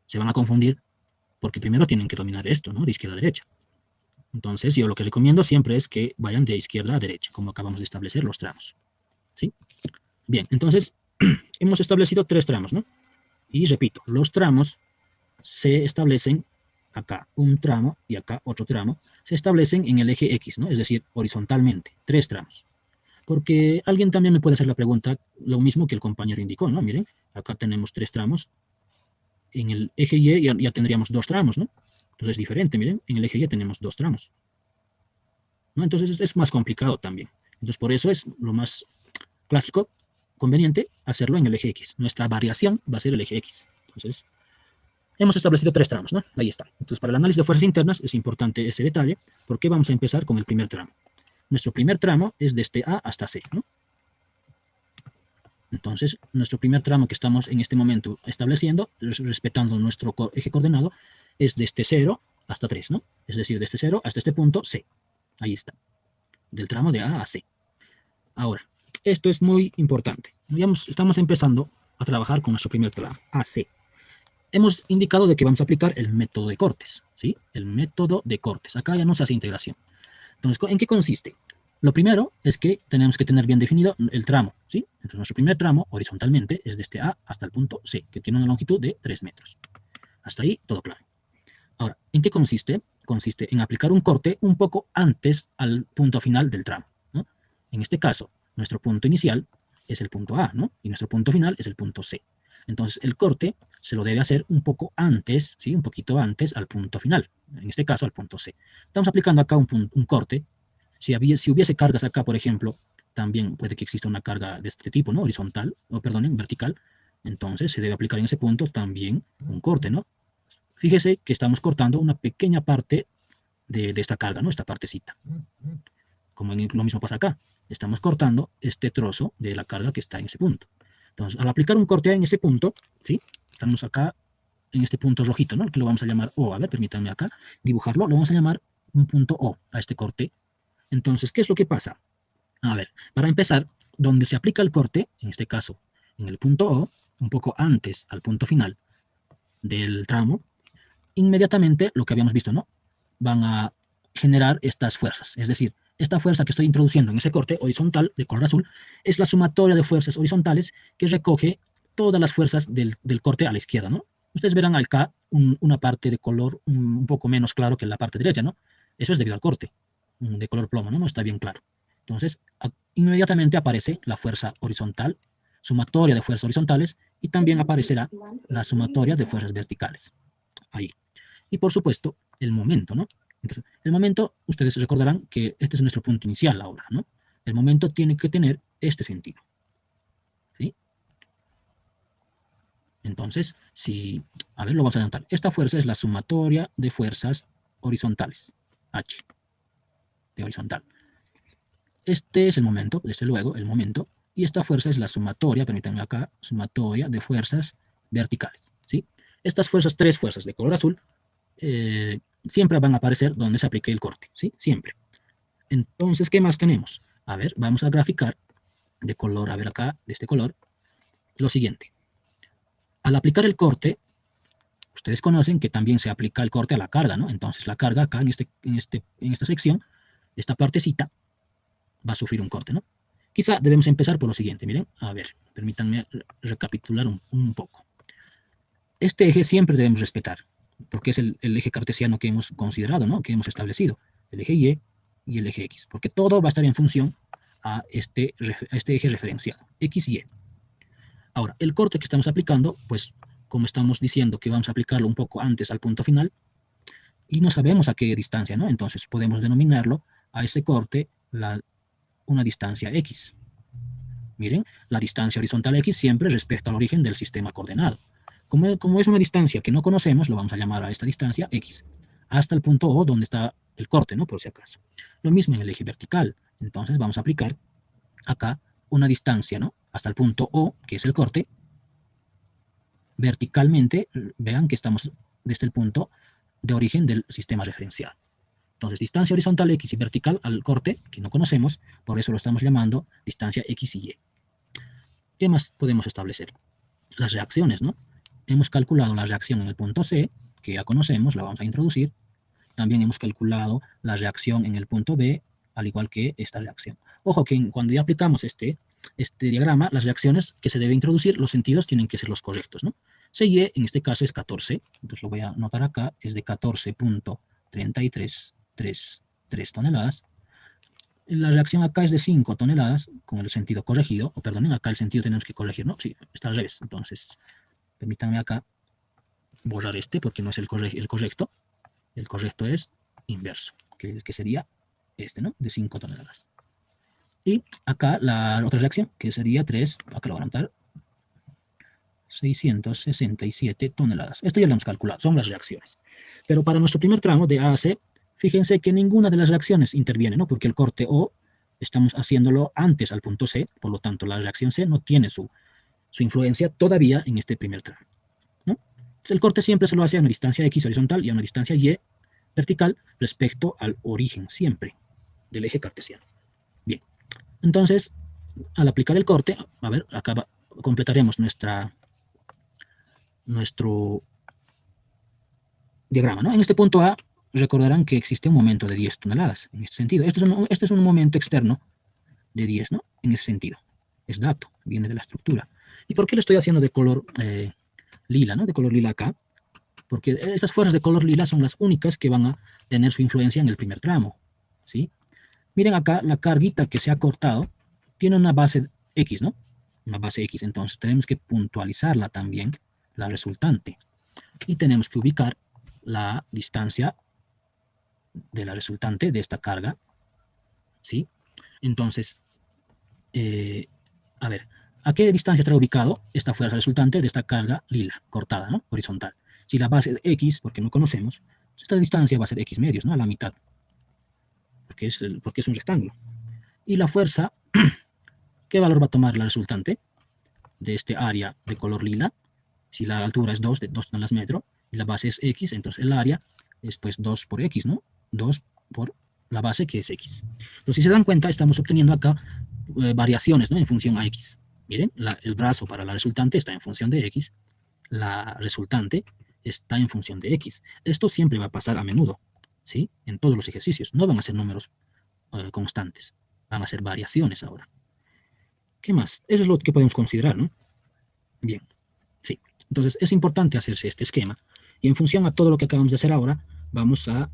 Se van a confundir porque primero tienen que dominar esto, ¿no? De izquierda a derecha. Entonces, yo lo que recomiendo siempre es que vayan de izquierda a derecha, como acabamos de establecer los tramos, ¿sí? Bien, entonces, hemos establecido 3 tramos, ¿no? Y repito, los tramos se establecen acá un tramo y acá otro tramo, se establecen en el eje X, ¿no? Es decir, horizontalmente, 3 tramos. Porque alguien también me puede hacer la pregunta, lo mismo que el compañero indicó, ¿no? Miren, acá tenemos 3 tramos, en el eje Y ya tendríamos 2 tramos, ¿no? Entonces es diferente, miren, en el eje Y tenemos 2 tramos, ¿no? Entonces es más complicado también. Entonces por eso es lo más clásico, conveniente, hacerlo en el eje X. Nuestra variación va a ser el eje X. Entonces, hemos establecido 3 tramos, ¿no? Ahí está. Entonces, para el análisis de fuerzas internas es importante ese detalle, porque vamos a empezar con el primer tramo. Nuestro primer tramo es desde A hasta C, ¿no? Entonces, nuestro primer tramo que estamos en este momento estableciendo, respetando nuestro eje coordenado, es desde 0 hasta 3, ¿no? Es decir, desde 0 hasta este punto C. Ahí está. Del tramo de A a C. Ahora, esto es muy importante. Estamos empezando a trabajar con nuestro primer tramo, AC. Hemos indicado de que vamos a aplicar el método de cortes, ¿sí? El método de cortes. Acá ya no se hace integración. Entonces, ¿en qué consiste? Lo primero es que tenemos que tener bien definido el tramo, ¿sí? Entonces, nuestro primer tramo, horizontalmente, es desde A hasta el punto C, que tiene una longitud de 3 metros. Hasta ahí, todo claro. Ahora, ¿en qué consiste? Consiste en aplicar un corte un poco antes al punto final del tramo, ¿no? En este caso, nuestro punto inicial es el punto A, ¿no? Y nuestro punto final es el punto C. Entonces, el corte se lo debe hacer un poco antes, ¿sí? Un poquito antes al punto final, en este caso al punto C. Estamos aplicando acá un corte. Si hubiese cargas acá, por ejemplo, también puede que exista una carga de este tipo, ¿no? Horizontal, o perdón, vertical. Entonces, se debe aplicar en ese punto también un corte, ¿no? Fíjese que estamos cortando una pequeña parte de esta carga, ¿no? Esta partecita. Como lo mismo pasa acá. Estamos cortando este trozo de la carga que está en ese punto. Entonces, al aplicar un corte en ese punto, ¿sí? Estamos acá en este punto rojito, ¿no? Que lo vamos a llamar O. A ver, permítanme acá dibujarlo. Lo vamos a llamar un punto O a este corte. Entonces, ¿qué es lo que pasa? A ver, para empezar, donde se aplica el corte, en este caso, en el punto O, un poco antes al punto final del tramo, inmediatamente lo que habíamos visto, ¿no? Van a generar estas fuerzas. Es decir, esta fuerza que estoy introduciendo en ese corte horizontal de color azul es la sumatoria de fuerzas horizontales que recoge todas las fuerzas del corte a la izquierda, ¿no? Ustedes verán acá una parte de color un poco menos claro que la parte derecha, ¿no? Eso es debido al corte de color plomo, ¿no? No está bien claro. Entonces, inmediatamente aparece la fuerza horizontal, sumatoria de fuerzas horizontales, y también aparecerá la sumatoria de fuerzas verticales. Ahí. Y por supuesto, el momento, ¿no? Entonces, el momento, ustedes recordarán que este es nuestro punto inicial ahora, ¿no? El momento tiene que tener este sentido, ¿sí? Entonces, a ver, lo vamos a anotar. Esta fuerza es la sumatoria de fuerzas horizontales, H, de horizontal. Este es el momento, desde luego, el momento, y esta fuerza es la sumatoria, permítanme acá, sumatoria de fuerzas verticales, ¿sí? Estas fuerzas, 3 fuerzas de color azul, siempre van a aparecer donde se aplique el corte, ¿sí? Siempre. Entonces, ¿qué más tenemos? A ver, vamos a graficar de color, a ver acá, de este color, lo siguiente. Al aplicar el corte, ustedes conocen que también se aplica el corte a la carga, ¿no? Entonces, la carga acá, en esta sección, esta partecita, va a sufrir un corte, ¿no? Quizá debemos empezar por lo siguiente, miren, a ver, permítanme recapitular un poco. Este eje siempre debemos respetar, porque es el eje cartesiano que hemos considerado, ¿no? Que hemos establecido, el eje Y y el eje X, porque todo va a estar en función a este eje referenciado, X y Y. Ahora, el corte que estamos aplicando, pues, como estamos diciendo que vamos a aplicarlo un poco antes al punto final, y no sabemos a qué distancia, ¿no? Entonces podemos denominarlo a este corte una distancia X. Miren, la distancia horizontal X siempre respecto al origen del sistema coordenado. Como es una distancia que no conocemos, lo vamos a llamar a esta distancia X, hasta el punto O donde está el corte, ¿no? Por si acaso. Lo mismo en el eje vertical. Entonces vamos a aplicar acá una distancia, ¿no?, hasta el punto O, que es el corte. Verticalmente, vean que estamos desde el punto de origen del sistema referencial. Entonces, distancia horizontal X y vertical al corte, que no conocemos, por eso lo estamos llamando distancia X y Y. ¿Qué más podemos establecer? Las reacciones, ¿no? Hemos calculado la reacción en el punto C, que ya conocemos, la vamos a introducir. También hemos calculado la reacción en el punto B, al igual que esta reacción. Ojo que cuando ya aplicamos este diagrama, las reacciones que se debe introducir, los sentidos tienen que ser los correctos, ¿no? CY en este caso es 14, entonces lo voy a anotar acá, es de 14.3333 toneladas. La reacción acá es de 5 toneladas, con el sentido corregido, o perdonen, acá el sentido tenemos que corregir, ¿no? Sí, está al revés, entonces, permítanme acá borrar porque no es el correcto. El correcto es inverso, que sería ¿no?, de 5 toneladas. Y acá la otra reacción, que sería 3, acá lo voy a anotar, 667 toneladas. Esto ya lo hemos calculado, son las reacciones. Pero para nuestro primer tramo de A a C, fíjense que ninguna de las reacciones interviene, ¿no?, porque el corte O estamos haciéndolo antes al punto C, por lo tanto la reacción C no tiene su influencia todavía en este primer tramo, ¿no? Entonces, el corte siempre se lo hace a una distancia X horizontal y a una distancia Y vertical respecto al origen siempre del eje cartesiano. Bien, entonces, al aplicar el corte, a ver, acá completaremos nuestro diagrama, ¿no? En este punto A, recordarán que existe un momento de 10 toneladas, en este sentido. Este es un momento externo de 10, ¿no? En ese sentido. Es dato, viene de la estructura. ¿Y por qué lo estoy haciendo de color lila, ¿no? De color lila acá. Porque estas fuerzas de color lila son las únicas que van a tener su influencia en el primer tramo, ¿sí? Miren acá, la carguita que se ha cortado tiene una base X, ¿no? Una base X, entonces tenemos que puntualizarla también, la resultante. Y tenemos que ubicar la distancia de la resultante de esta carga, ¿sí? Entonces, a ver, ¿a qué distancia estará ubicado esta fuerza resultante de esta carga lila, cortada, ¿no?, horizontal? Si la base es X, porque no conocemos, esta distancia va a ser X medios, ¿no?, a la mitad, porque es un rectángulo. Y la fuerza, ¿qué valor va a tomar la resultante de este área de color lila? Si la altura es 2 toneladas metro, y la base es X, entonces el área es pues 2 por X, ¿no? 2 por la base, que es X. Entonces, si se dan cuenta, estamos obteniendo acá variaciones, ¿no?, en función a X. Miren, el brazo para la resultante está en función de X, la resultante está en función de X. Esto siempre va a pasar a menudo, ¿sí? En todos los ejercicios. No van a ser números constantes, van a ser variaciones ahora. ¿Qué más? Eso es lo que podemos considerar, ¿no? Bien, sí. Entonces, es importante hacerse este esquema, y en función a todo lo que acabamos de hacer ahora, vamos a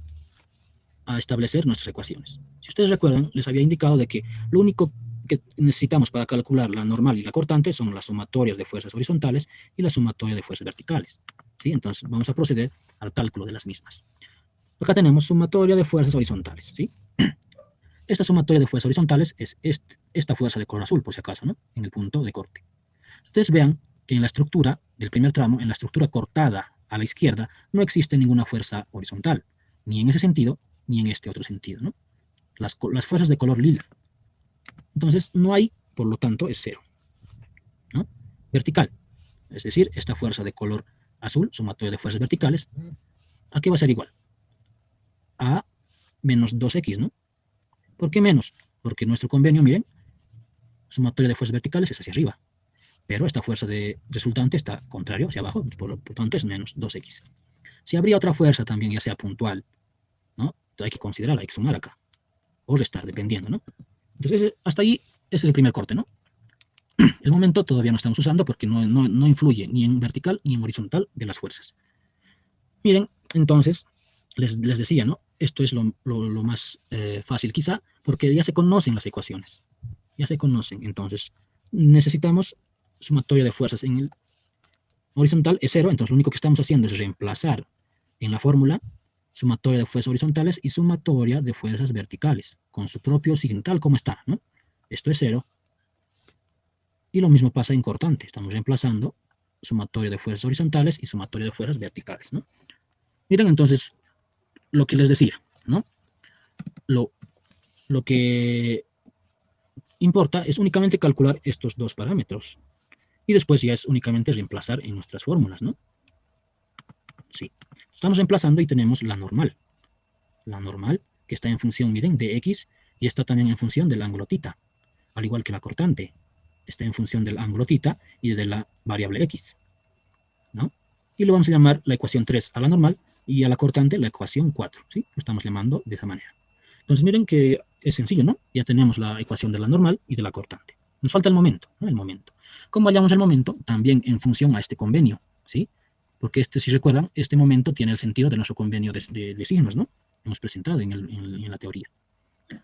establecer nuestras ecuaciones. Si ustedes recuerdan, les había indicado de que lo único que necesitamos para calcular la normal y la cortante son las sumatorias de fuerzas horizontales y la sumatoria de fuerzas verticales, ¿sí? Entonces vamos a proceder al cálculo de las mismas. Acá tenemos sumatoria de fuerzas horizontales, ¿sí? Esta sumatoria de fuerzas horizontales es esta fuerza de color azul, por si acaso, ¿no?, en el punto de corte. Ustedes vean que en la estructura del primer tramo, en la estructura cortada a la izquierda, no existe ninguna fuerza horizontal, ni en ese sentido, ni en este otro sentido, ¿no? Las fuerzas de color lila. Entonces, no hay, por lo tanto, es 0, ¿no? Vertical, es decir, esta fuerza de color azul, sumatoria de fuerzas verticales, ¿a qué va a ser igual? A menos 2x, ¿no? ¿Por qué menos? Porque nuestro convenio, miren, sumatoria de fuerzas verticales es hacia arriba, pero esta fuerza de resultante está contrario, hacia abajo, por lo tanto es menos 2x. Si habría otra fuerza también, ya sea puntual, ¿no?, hay que considerar, hay que sumar acá, o restar, dependiendo, ¿no? Entonces, hasta ahí, ese es el primer corte, ¿no? El momento todavía no estamos usando porque no influye ni en vertical ni en horizontal de las fuerzas. Miren, entonces, les decía, ¿no? Esto es lo más fácil quizá, porque ya se conocen las ecuaciones. Ya se conocen, entonces necesitamos sumatoria de fuerzas en el horizontal es 0, entonces lo único que estamos haciendo es reemplazar en la fórmula sumatoria de fuerzas horizontales y sumatoria de fuerzas verticales, con su propio signo, tal como está, ¿no? Esto es 0. Y lo mismo pasa en cortante, estamos reemplazando sumatoria de fuerzas horizontales y sumatoria de fuerzas verticales, ¿no? Miren entonces lo que les decía, ¿no? Lo que importa es únicamente calcular estos dos parámetros. Y después ya es únicamente reemplazar en nuestras fórmulas, ¿no? Sí. Estamos reemplazando y tenemos la normal. La normal que está en función, miren, de x y está también en función del ángulo θ. Al igual que la cortante está en función del ángulo θ y de la variable x, ¿no? Y lo vamos a llamar la ecuación 3 a la normal y a la cortante la ecuación 4, ¿sí? Lo estamos llamando de esa manera. Entonces miren que es sencillo, ¿no? Ya tenemos la ecuación de la normal y de la cortante. Nos falta el momento, ¿no? El momento. ¿Cómo hallamos el momento? También en función a este convenio, ¿sí? Porque si recuerdan, este momento tiene el sentido de nuestro convenio de signos, ¿no? Hemos presentado en la teoría.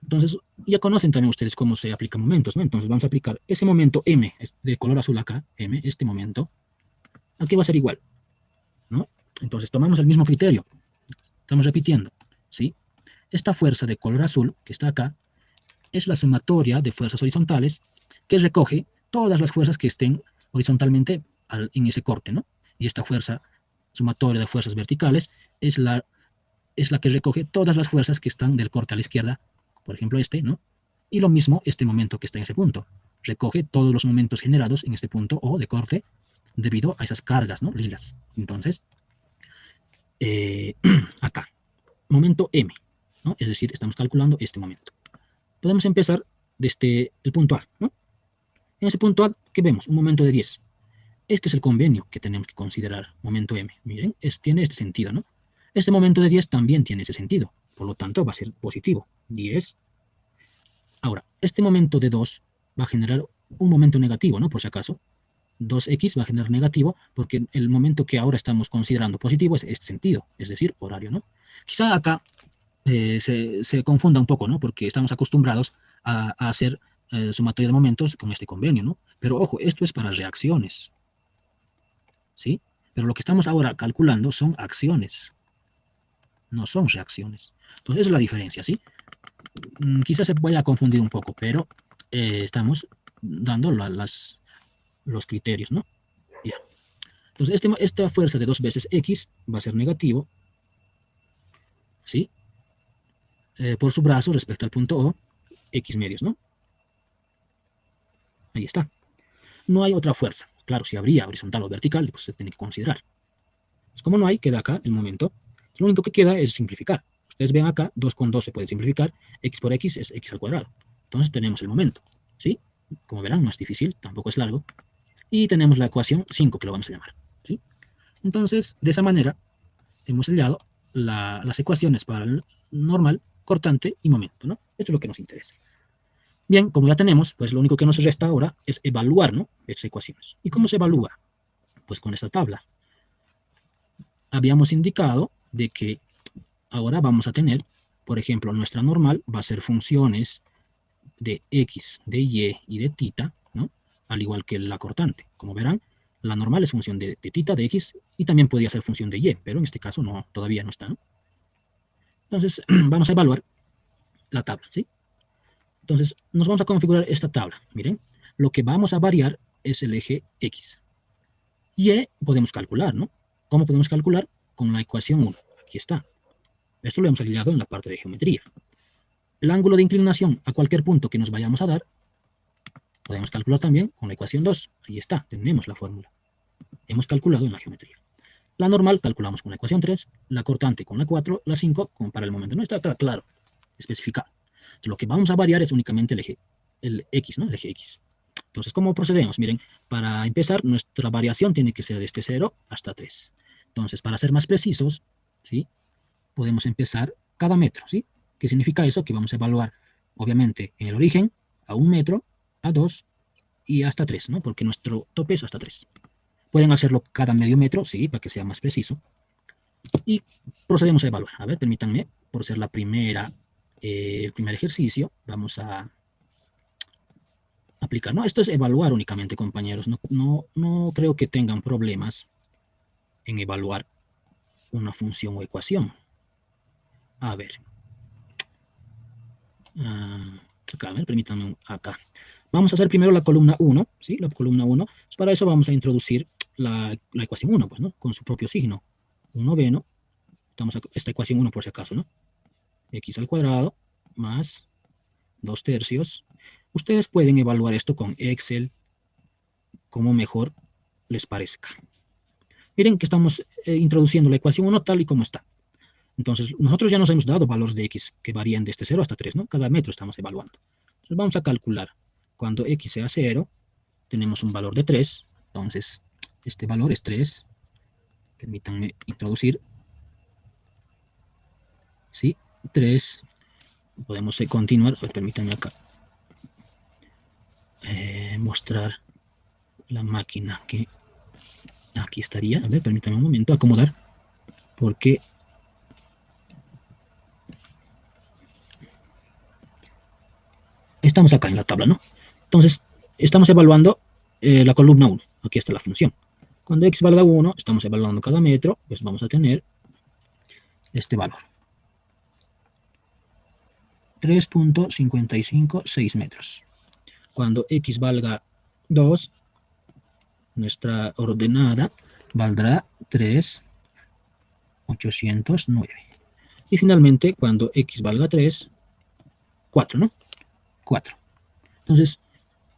Entonces, ya conocen también ustedes cómo se aplican momentos, ¿no? Entonces vamos a aplicar ese momento M, de color azul acá, M, este momento, aquí va a ser igual, ¿no? Entonces tomamos el mismo criterio, estamos repitiendo, ¿sí? Esta fuerza de color azul, que está acá, es la sumatoria de fuerzas horizontales que recoge todas las fuerzas que estén horizontalmente en ese corte, ¿no? Y esta fuerza sumatoria de fuerzas verticales es la que recoge todas las fuerzas que están del corte a la izquierda, por ejemplo este, ¿no? Y lo mismo este momento que está en ese punto. Recoge todos los momentos generados en este punto O de corte debido a esas cargas, ¿no? Lilas. Entonces, acá, momento M, ¿no? Es decir, estamos calculando este momento. Podemos empezar desde el punto A, ¿no? En ese punto A, ¿qué vemos? Un momento de 10. Este es el convenio que tenemos que considerar, momento M. Miren, tiene este sentido, ¿no? Este momento de 10 también tiene ese sentido, por lo tanto va a ser positivo, 10. Ahora, este momento de 2 va a generar un momento negativo, ¿no? Por si acaso, 2x va a generar negativo porque el momento que ahora estamos considerando positivo es este sentido, es decir, horario, ¿no? Quizá acá se confunda un poco, ¿no? Porque estamos acostumbrados a hacer sumatoria de momentos con este convenio, ¿no? Pero ojo, esto es para reacciones, ¿sí? Pero lo que estamos ahora calculando son acciones, no son reacciones. Entonces, esa es la diferencia, ¿sí? Quizás se vaya a confundir un poco, pero estamos dando los criterios, ¿no? Ya. Entonces, esta fuerza de 2 veces x va a ser negativo, ¿sí? Por su brazo respecto al punto O, x medios, ¿no? Ahí está. No hay otra fuerza. Claro, si habría horizontal o vertical, pues se tiene que considerar. Pues como no hay, queda acá el momento. Lo único que queda es simplificar. Ustedes ven acá, 2 con 2 se puede simplificar, x por x es x al cuadrado. Entonces tenemos el momento, ¿sí? Como verán, no es difícil, tampoco es largo. Y tenemos la ecuación 5, que lo vamos a llamar, ¿sí? Entonces, de esa manera, hemos hallado las ecuaciones para el normal, cortante y momento, ¿no? Esto es lo que nos interesa. Bien, como ya tenemos, pues lo único que nos resta ahora es evaluar, ¿no? Estas ecuaciones. ¿Y cómo se evalúa? Pues con esta tabla. Habíamos indicado de que ahora vamos a tener, por ejemplo, nuestra normal va a ser funciones de x, de y de θ, ¿no? Al igual que la cortante. Como verán, la normal es función de θ, de x, y también podría ser función de y, pero en este caso no, todavía no está, ¿no? Entonces, vamos a evaluar la tabla, ¿sí? Entonces, nos vamos a configurar esta tabla. Miren, lo que vamos a variar es el eje x. Y podemos calcular, ¿no? ¿Cómo podemos calcular? Con la ecuación 1. Aquí está. Esto lo hemos hallado en la parte de geometría. El ángulo de inclinación a cualquier punto que nos vayamos a dar, podemos calcular también con la ecuación 2. Ahí está, tenemos la fórmula. Hemos calculado en la geometría. La normal calculamos con la ecuación 3, la cortante con la 4, la 5 como para el momento. No está claro, especificado. Entonces, lo que vamos a variar es únicamente el x, ¿no? El eje x. Entonces, ¿cómo procedemos? Miren, para empezar, nuestra variación tiene que ser desde 0 hasta 3. Entonces, para ser más precisos, ¿sí? Podemos empezar cada metro, ¿sí? ¿Qué significa eso? Que vamos a evaluar, obviamente, en el origen, a 1 metro, a 2 y hasta 3, ¿no? Porque nuestro tope es hasta 3. Pueden hacerlo cada medio metro, sí, para que sea más preciso. Y procedemos a evaluar. A ver, permítanme, por ser el primer ejercicio, vamos a aplicar. No, esto es evaluar únicamente, compañeros. No creo que tengan problemas en evaluar una función o ecuación. A ver. Acá, a ver, permítanme acá. Vamos a hacer primero la columna 1, ¿sí? La columna 1. Pues para eso vamos a introducir la ecuación 1, pues, ¿no? Con su propio signo. 1 noveno. Esta ecuación 1 por si acaso, ¿no? X al cuadrado más 2 tercios Ustedes pueden evaluar esto con Excel, como mejor les parezca. Miren que estamos introduciendo la ecuación 1 tal y como está. Entonces, nosotros ya nos hemos dado valores de x que varían desde 0 hasta 3, ¿no? Cada metro estamos evaluando. Entonces, vamos a calcular. Cuando x sea 0, tenemos un valor de 3. Entonces, este valor es 3. Permítanme introducir. Sí, 3. Podemos continuar. A ver, permítanme acá. Mostrar la máquina que aquí estaría. A ver, permítanme un momento acomodar. Porque estamos acá en la tabla, ¿no? Entonces, estamos evaluando la columna 1. Aquí está la función. Cuando x valga 1, estamos evaluando cada metro, pues vamos a tener este valor. 3.556 metros. Cuando x valga 2, nuestra ordenada valdrá 3.809. Y finalmente, cuando x valga 3, 4, ¿no? 4. Entonces,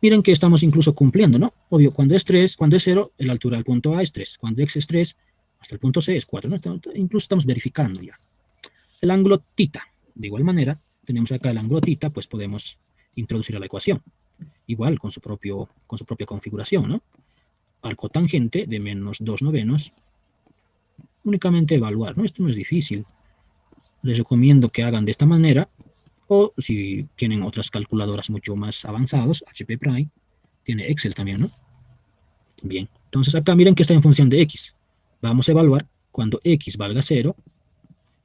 miren que estamos incluso cumpliendo, ¿no? Obvio, cuando es 3, cuando es 0, la altura del punto A es 3. Cuando x es 3, hasta el punto C es 4, ¿no? Incluso estamos verificando ya. El ángulo θ, de igual manera, tenemos acá el ángulo θ, pues podemos introducir a la ecuación. Igual, con su propia configuración, ¿no? Arco tangente de menos 2 novenos. Únicamente evaluar, ¿no? Esto no es difícil. Les recomiendo que hagan de esta manera, o si tienen otras calculadoras mucho más avanzadas, HP Prime, tiene Excel también, ¿no? Bien, entonces acá miren que está en función de x. Vamos a evaluar cuando x valga 0,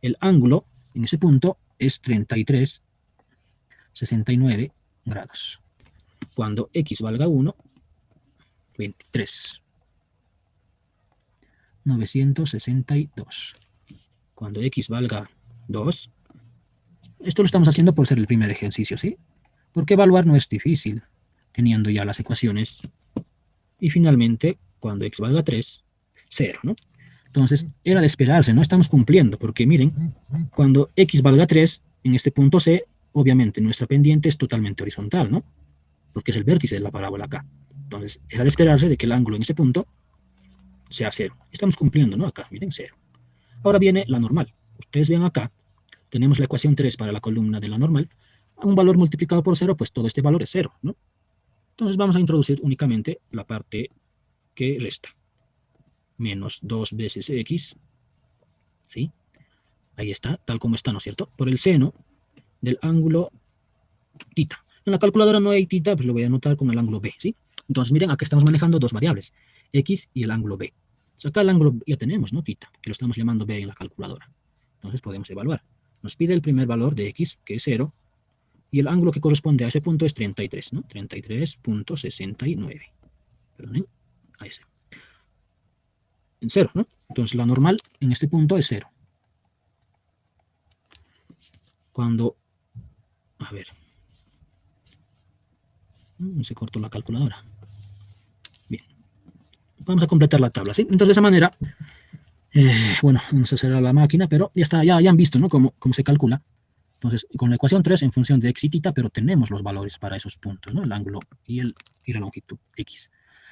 el ángulo en ese punto es 33,69 grados. Cuando x valga 1, 23,962. Cuando x valga 2, esto lo estamos haciendo por ser el primer ejercicio, ¿sí? Porque evaluar no es difícil, teniendo ya las ecuaciones. Y finalmente, cuando x valga 3, 0, ¿no? Entonces, era de esperarse, no estamos cumpliendo, porque miren, cuando x valga 3, en este punto C, obviamente nuestra pendiente es totalmente horizontal, ¿no? Porque es el vértice de la parábola acá. Entonces, era de esperarse de que el ángulo en ese punto sea 0. Estamos cumpliendo, ¿no? Acá, miren, 0. Ahora viene la normal. Ustedes ven acá, tenemos la ecuación 3 para la columna de la normal. Un valor multiplicado por 0, pues todo este valor es 0, ¿no? Entonces vamos a introducir únicamente la parte que resta. Menos 2 veces x, ¿sí? Ahí está, tal como está, ¿no es cierto? Por el seno del ángulo θ. En la calculadora no hay θ, pues lo voy a anotar con el ángulo B, ¿sí? Entonces miren, acá estamos manejando dos variables, x y el ángulo B. Entonces acá el ángulo ya tenemos, ¿no? θ, que lo estamos llamando B en la calculadora. Entonces podemos evaluar. Nos pide el primer valor de x, que es 0, y el ángulo que corresponde a ese punto es 33, ¿no? 33,69. Perdonen, ahí está. En 0, ¿no? Entonces la normal en este punto es 0. Cuando, a ver, se cortó la calculadora. Bien, vamos a completar la tabla, ¿sí? Entonces de esa manera, bueno, no se cerrará la máquina, pero ya está, ya han visto, ¿no? Cómo se calcula. Entonces, con la ecuación 3 en función de x y θ, pero tenemos los valores para esos puntos, ¿no? El ángulo y la longitud x.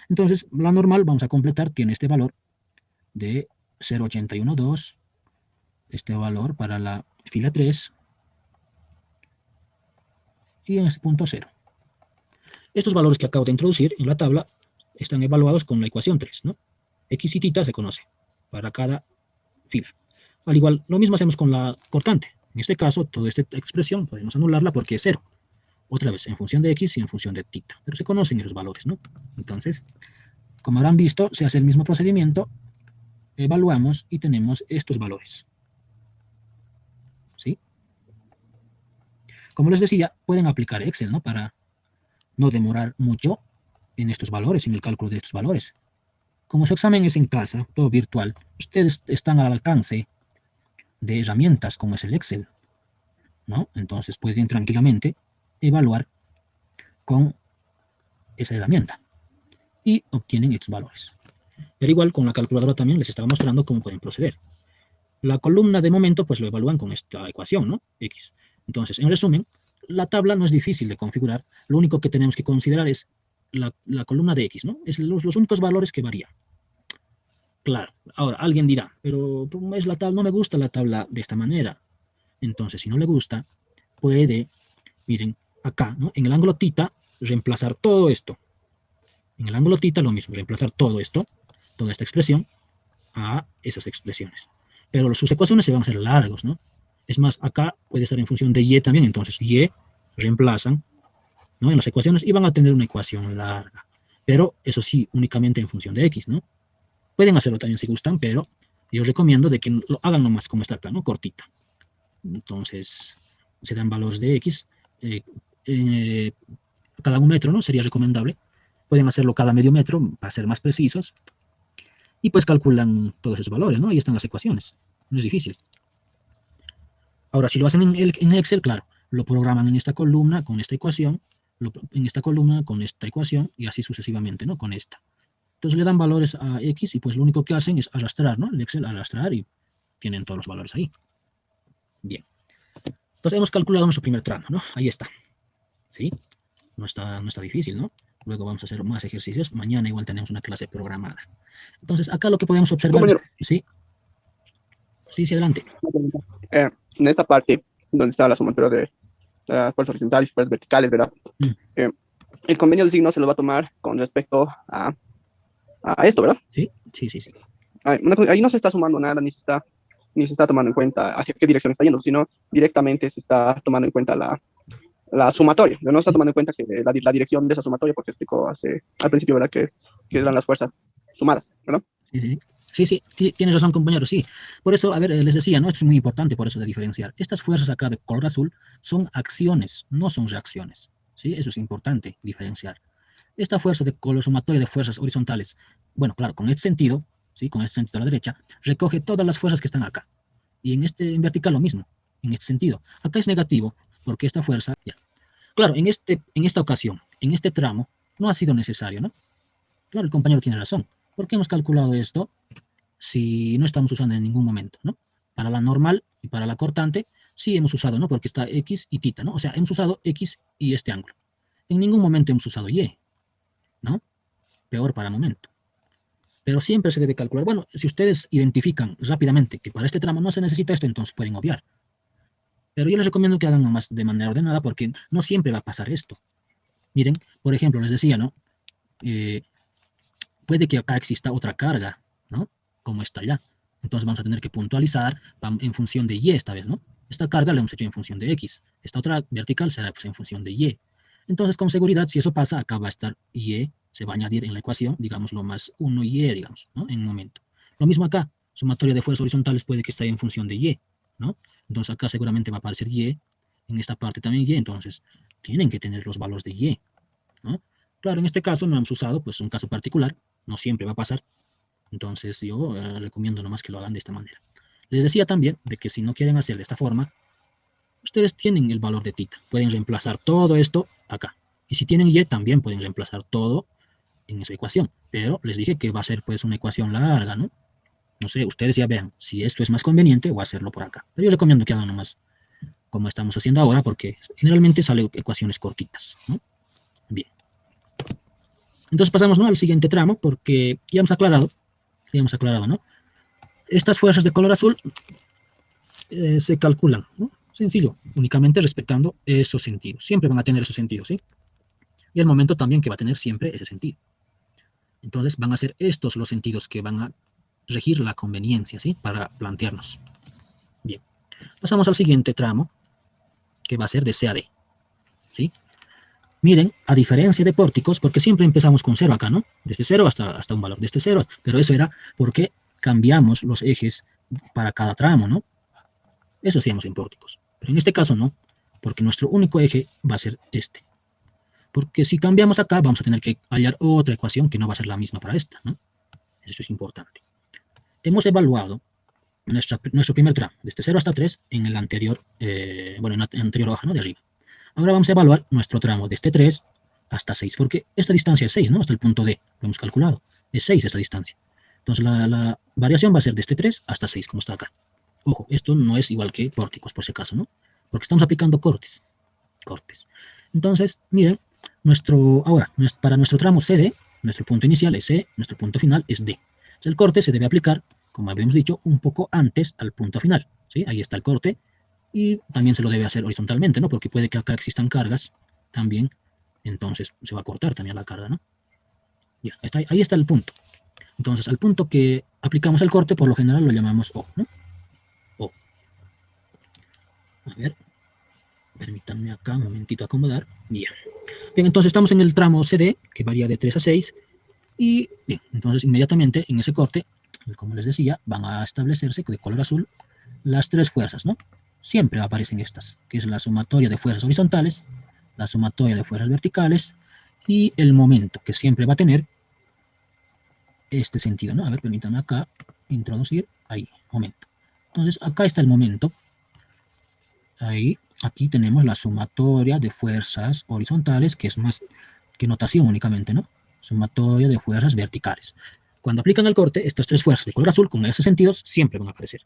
Entonces, la normal, vamos a completar, tiene este valor de 0,812, este valor para la fila 3, y en este punto 0. Estos valores que acabo de introducir en la tabla están evaluados con la ecuación 3, ¿no? X y θ se conoce para cada fila. Al igual, lo mismo hacemos con la cortante. En este caso, toda esta expresión podemos anularla porque es 0. Otra vez, en función de x y en función de θ. Pero se conocen los valores, ¿no? Entonces, como habrán visto, se hace el mismo procedimiento, evaluamos y tenemos estos valores. ¿Sí? Como les decía, pueden aplicar Excel, ¿no? Para no demorar mucho en estos valores, en el cálculo de estos valores. Como su examen es en casa, todo virtual, ustedes están al alcance de herramientas como es el Excel, ¿no? Entonces pueden tranquilamente evaluar con esa herramienta y obtienen estos valores. Pero igual con la calculadora también les estaba mostrando cómo pueden proceder. La columna de momento pues lo evalúan con esta ecuación, ¿no? X. Entonces, en resumen, la tabla no es difícil de configurar, lo único que tenemos que considerar es la columna de X, ¿no? Es los únicos valores que varían. Claro, ahora alguien dirá, pero es la tabla, no me gusta la tabla de esta manera. Entonces, si no le gusta, puede, miren, acá, ¿no? En el ángulo θ, reemplazar todo esto. En el ángulo θ lo mismo, reemplazar todo esto, toda esta expresión, a esas expresiones. Pero sus ecuaciones se van a hacer largos, ¿no? Es más, acá puede estar en función de y también, entonces y reemplazan, ¿no? En las ecuaciones y van a tener una ecuación larga. Pero eso sí, únicamente en función de x, ¿no? Pueden hacerlo también si gustan, pero yo recomiendo de que lo hagan nomás como está acá, ¿no? Cortita. Entonces, se dan valores de x. Cada un metro, ¿no? Sería recomendable. Pueden hacerlo cada medio metro para ser más precisos. Y pues calculan todos esos valores, ¿no? Ahí están las ecuaciones. No es difícil. Ahora, si lo hacen en Excel, claro, lo programan en esta columna con esta ecuación, en esta columna con esta ecuación, y así sucesivamente, ¿no? Con esta. Entonces le dan valores a X y pues lo único que hacen es arrastrar, ¿no? El Excel arrastrar y tienen todos los valores ahí. Bien. Entonces hemos calculado nuestro primer tramo, ¿no? Ahí está. ¿Sí? No está difícil, ¿no? Luego vamos a hacer más ejercicios. Mañana igual tenemos una clase programada. Entonces acá lo que podemos observar...
Compañero.
¿Sí? Sí, adelante.
En esta parte donde está la sumatoria de las fuerzas horizontales y fuerzas verticales, ¿verdad? El convenio de signo se lo va a tomar con respecto a esto, ¿verdad?
Sí.
Ahí no se está sumando nada, ni se está tomando en cuenta hacia qué dirección está yendo, sino directamente se está tomando en cuenta la sumatoria. No se está tomando en cuenta que la dirección de esa sumatoria, porque explicó al principio, ¿verdad? Que eran las fuerzas sumadas, ¿verdad?
Sí, tienes razón, compañero, sí. Por eso, a ver, les decía, ¿no? Esto es muy importante por eso de diferenciar. Estas fuerzas acá de color azul son acciones, no son reacciones, ¿sí? Eso es importante diferenciar. Esta fuerza de color sumatoria de fuerzas horizontales, bueno, claro, con este sentido, ¿sí? Con este sentido a la derecha, recoge todas las fuerzas que están acá. Y en vertical lo mismo, en este sentido. Acá es negativo, porque esta fuerza, ya. Claro, en esta ocasión, en este tramo, no ha sido necesario, ¿no? Claro, el compañero tiene razón. ¿Por qué hemos calculado esto si no estamos usando en ningún momento, ¿no? Para la normal y para la cortante, sí hemos usado, ¿no? Porque está X y θ, ¿no? O sea, hemos usado X y este ángulo. En ningún momento hemos usado Y, ¿no? Peor para momento. Pero siempre se debe calcular. Bueno, si ustedes identifican rápidamente que para este tramo no se necesita esto, entonces pueden obviar. Pero yo les recomiendo que hagan nomás de manera ordenada porque no siempre va a pasar esto. Miren, por ejemplo, les decía, ¿no? Puede que acá exista otra carga, ¿no? Como está allá. Entonces vamos a tener que puntualizar en función de Y esta vez, ¿no? Esta carga la hemos hecho en función de X. Esta otra vertical será pues, en función de Y. Entonces, con seguridad, si eso pasa, acá va a estar Y, se va a añadir en la ecuación, digamos, lo más 1Y, digamos, ¿no? En un momento. Lo mismo acá, sumatoria de fuerzas horizontales puede que esté en función de Y, ¿no? Entonces acá seguramente va a aparecer Y, en esta parte también Y, entonces tienen que tener los valores de Y, ¿no? Claro, en este caso no hemos usado, pues, un caso particular, no siempre va a pasar, entonces yo recomiendo nomás que lo hagan de esta manera. Les decía también de que si no quieren hacer de esta forma, ustedes tienen el valor de θ, pueden reemplazar todo esto acá, y si tienen Y también pueden reemplazar todo en esa ecuación, pero les dije que va a ser pues una ecuación larga, ¿no? No sé, ustedes ya vean si esto es más conveniente o hacerlo por acá, pero yo recomiendo que hagan nomás como estamos haciendo ahora, porque generalmente salen ecuaciones cortitas, ¿no? Bien. Entonces pasamos, ¿no? Al siguiente tramo, porque ya hemos aclarado, ¿no? Estas fuerzas de color azul se calculan, ¿no? Sencillo, únicamente respetando esos sentidos. Siempre van a tener esos sentidos, ¿sí? Y el momento también que va a tener siempre ese sentido. Entonces van a ser estos los sentidos que van a regir la conveniencia, ¿sí? Para plantearnos. Bien. Pasamos al siguiente tramo, que va a ser de C a D, ¿sí? Miren, a diferencia de pórticos, porque siempre empezamos con 0 acá, ¿no? Desde 0 hasta un valor, desde 0, pero eso era porque cambiamos los ejes para cada tramo, ¿no? Eso hacíamos en pórticos. Pero en este caso no, porque nuestro único eje va a ser este. Porque si cambiamos acá, vamos a tener que hallar otra ecuación que no va a ser la misma para esta, ¿no? Eso es importante. Hemos evaluado nuestro primer tramo, desde 0 hasta 3, en el anterior, bueno, en la anterior hoja, ¿no? De arriba. Ahora vamos a evaluar nuestro tramo desde 3 hasta 6, porque esta distancia es 6, ¿no? Hasta el punto D, lo hemos calculado. Es 6 esta distancia. Entonces la variación va a ser desde 3 hasta 6, como está acá. Ojo, esto no es igual que pórticos, por si acaso, ¿no? Porque estamos aplicando cortes. cortes. Entonces, miren, para nuestro tramo CD, nuestro punto inicial es C, nuestro punto final es D. Entonces, el corte se debe aplicar, como habíamos dicho, un poco antes al punto final, ¿sí? Ahí está el corte, y también se lo debe hacer horizontalmente, ¿no? Porque puede que acá existan cargas también, entonces se va a cortar también la carga, ¿no? Ya, ahí está el punto. Entonces, al punto que aplicamos el corte, por lo general lo llamamos O, ¿no? O. A ver, permítanme acá un momentito acomodar. Bien. Bien, entonces estamos en el tramo CD, que varía de 3 a 6. Y bien, entonces inmediatamente en ese corte, como les decía, van a establecerse de color azul las tres fuerzas, ¿no? Siempre aparecen estas, que es la sumatoria de fuerzas horizontales, la sumatoria de fuerzas verticales y el momento, que siempre va a tener este sentido, ¿no? A ver, permítanme acá introducir, ahí, momento. Entonces, acá está el momento. Ahí, aquí tenemos la sumatoria de fuerzas horizontales, que es más que notación únicamente, ¿no? Sumatoria de fuerzas verticales. Cuando aplican el corte, estas tres fuerzas de color azul con esos sentidos siempre van a aparecer.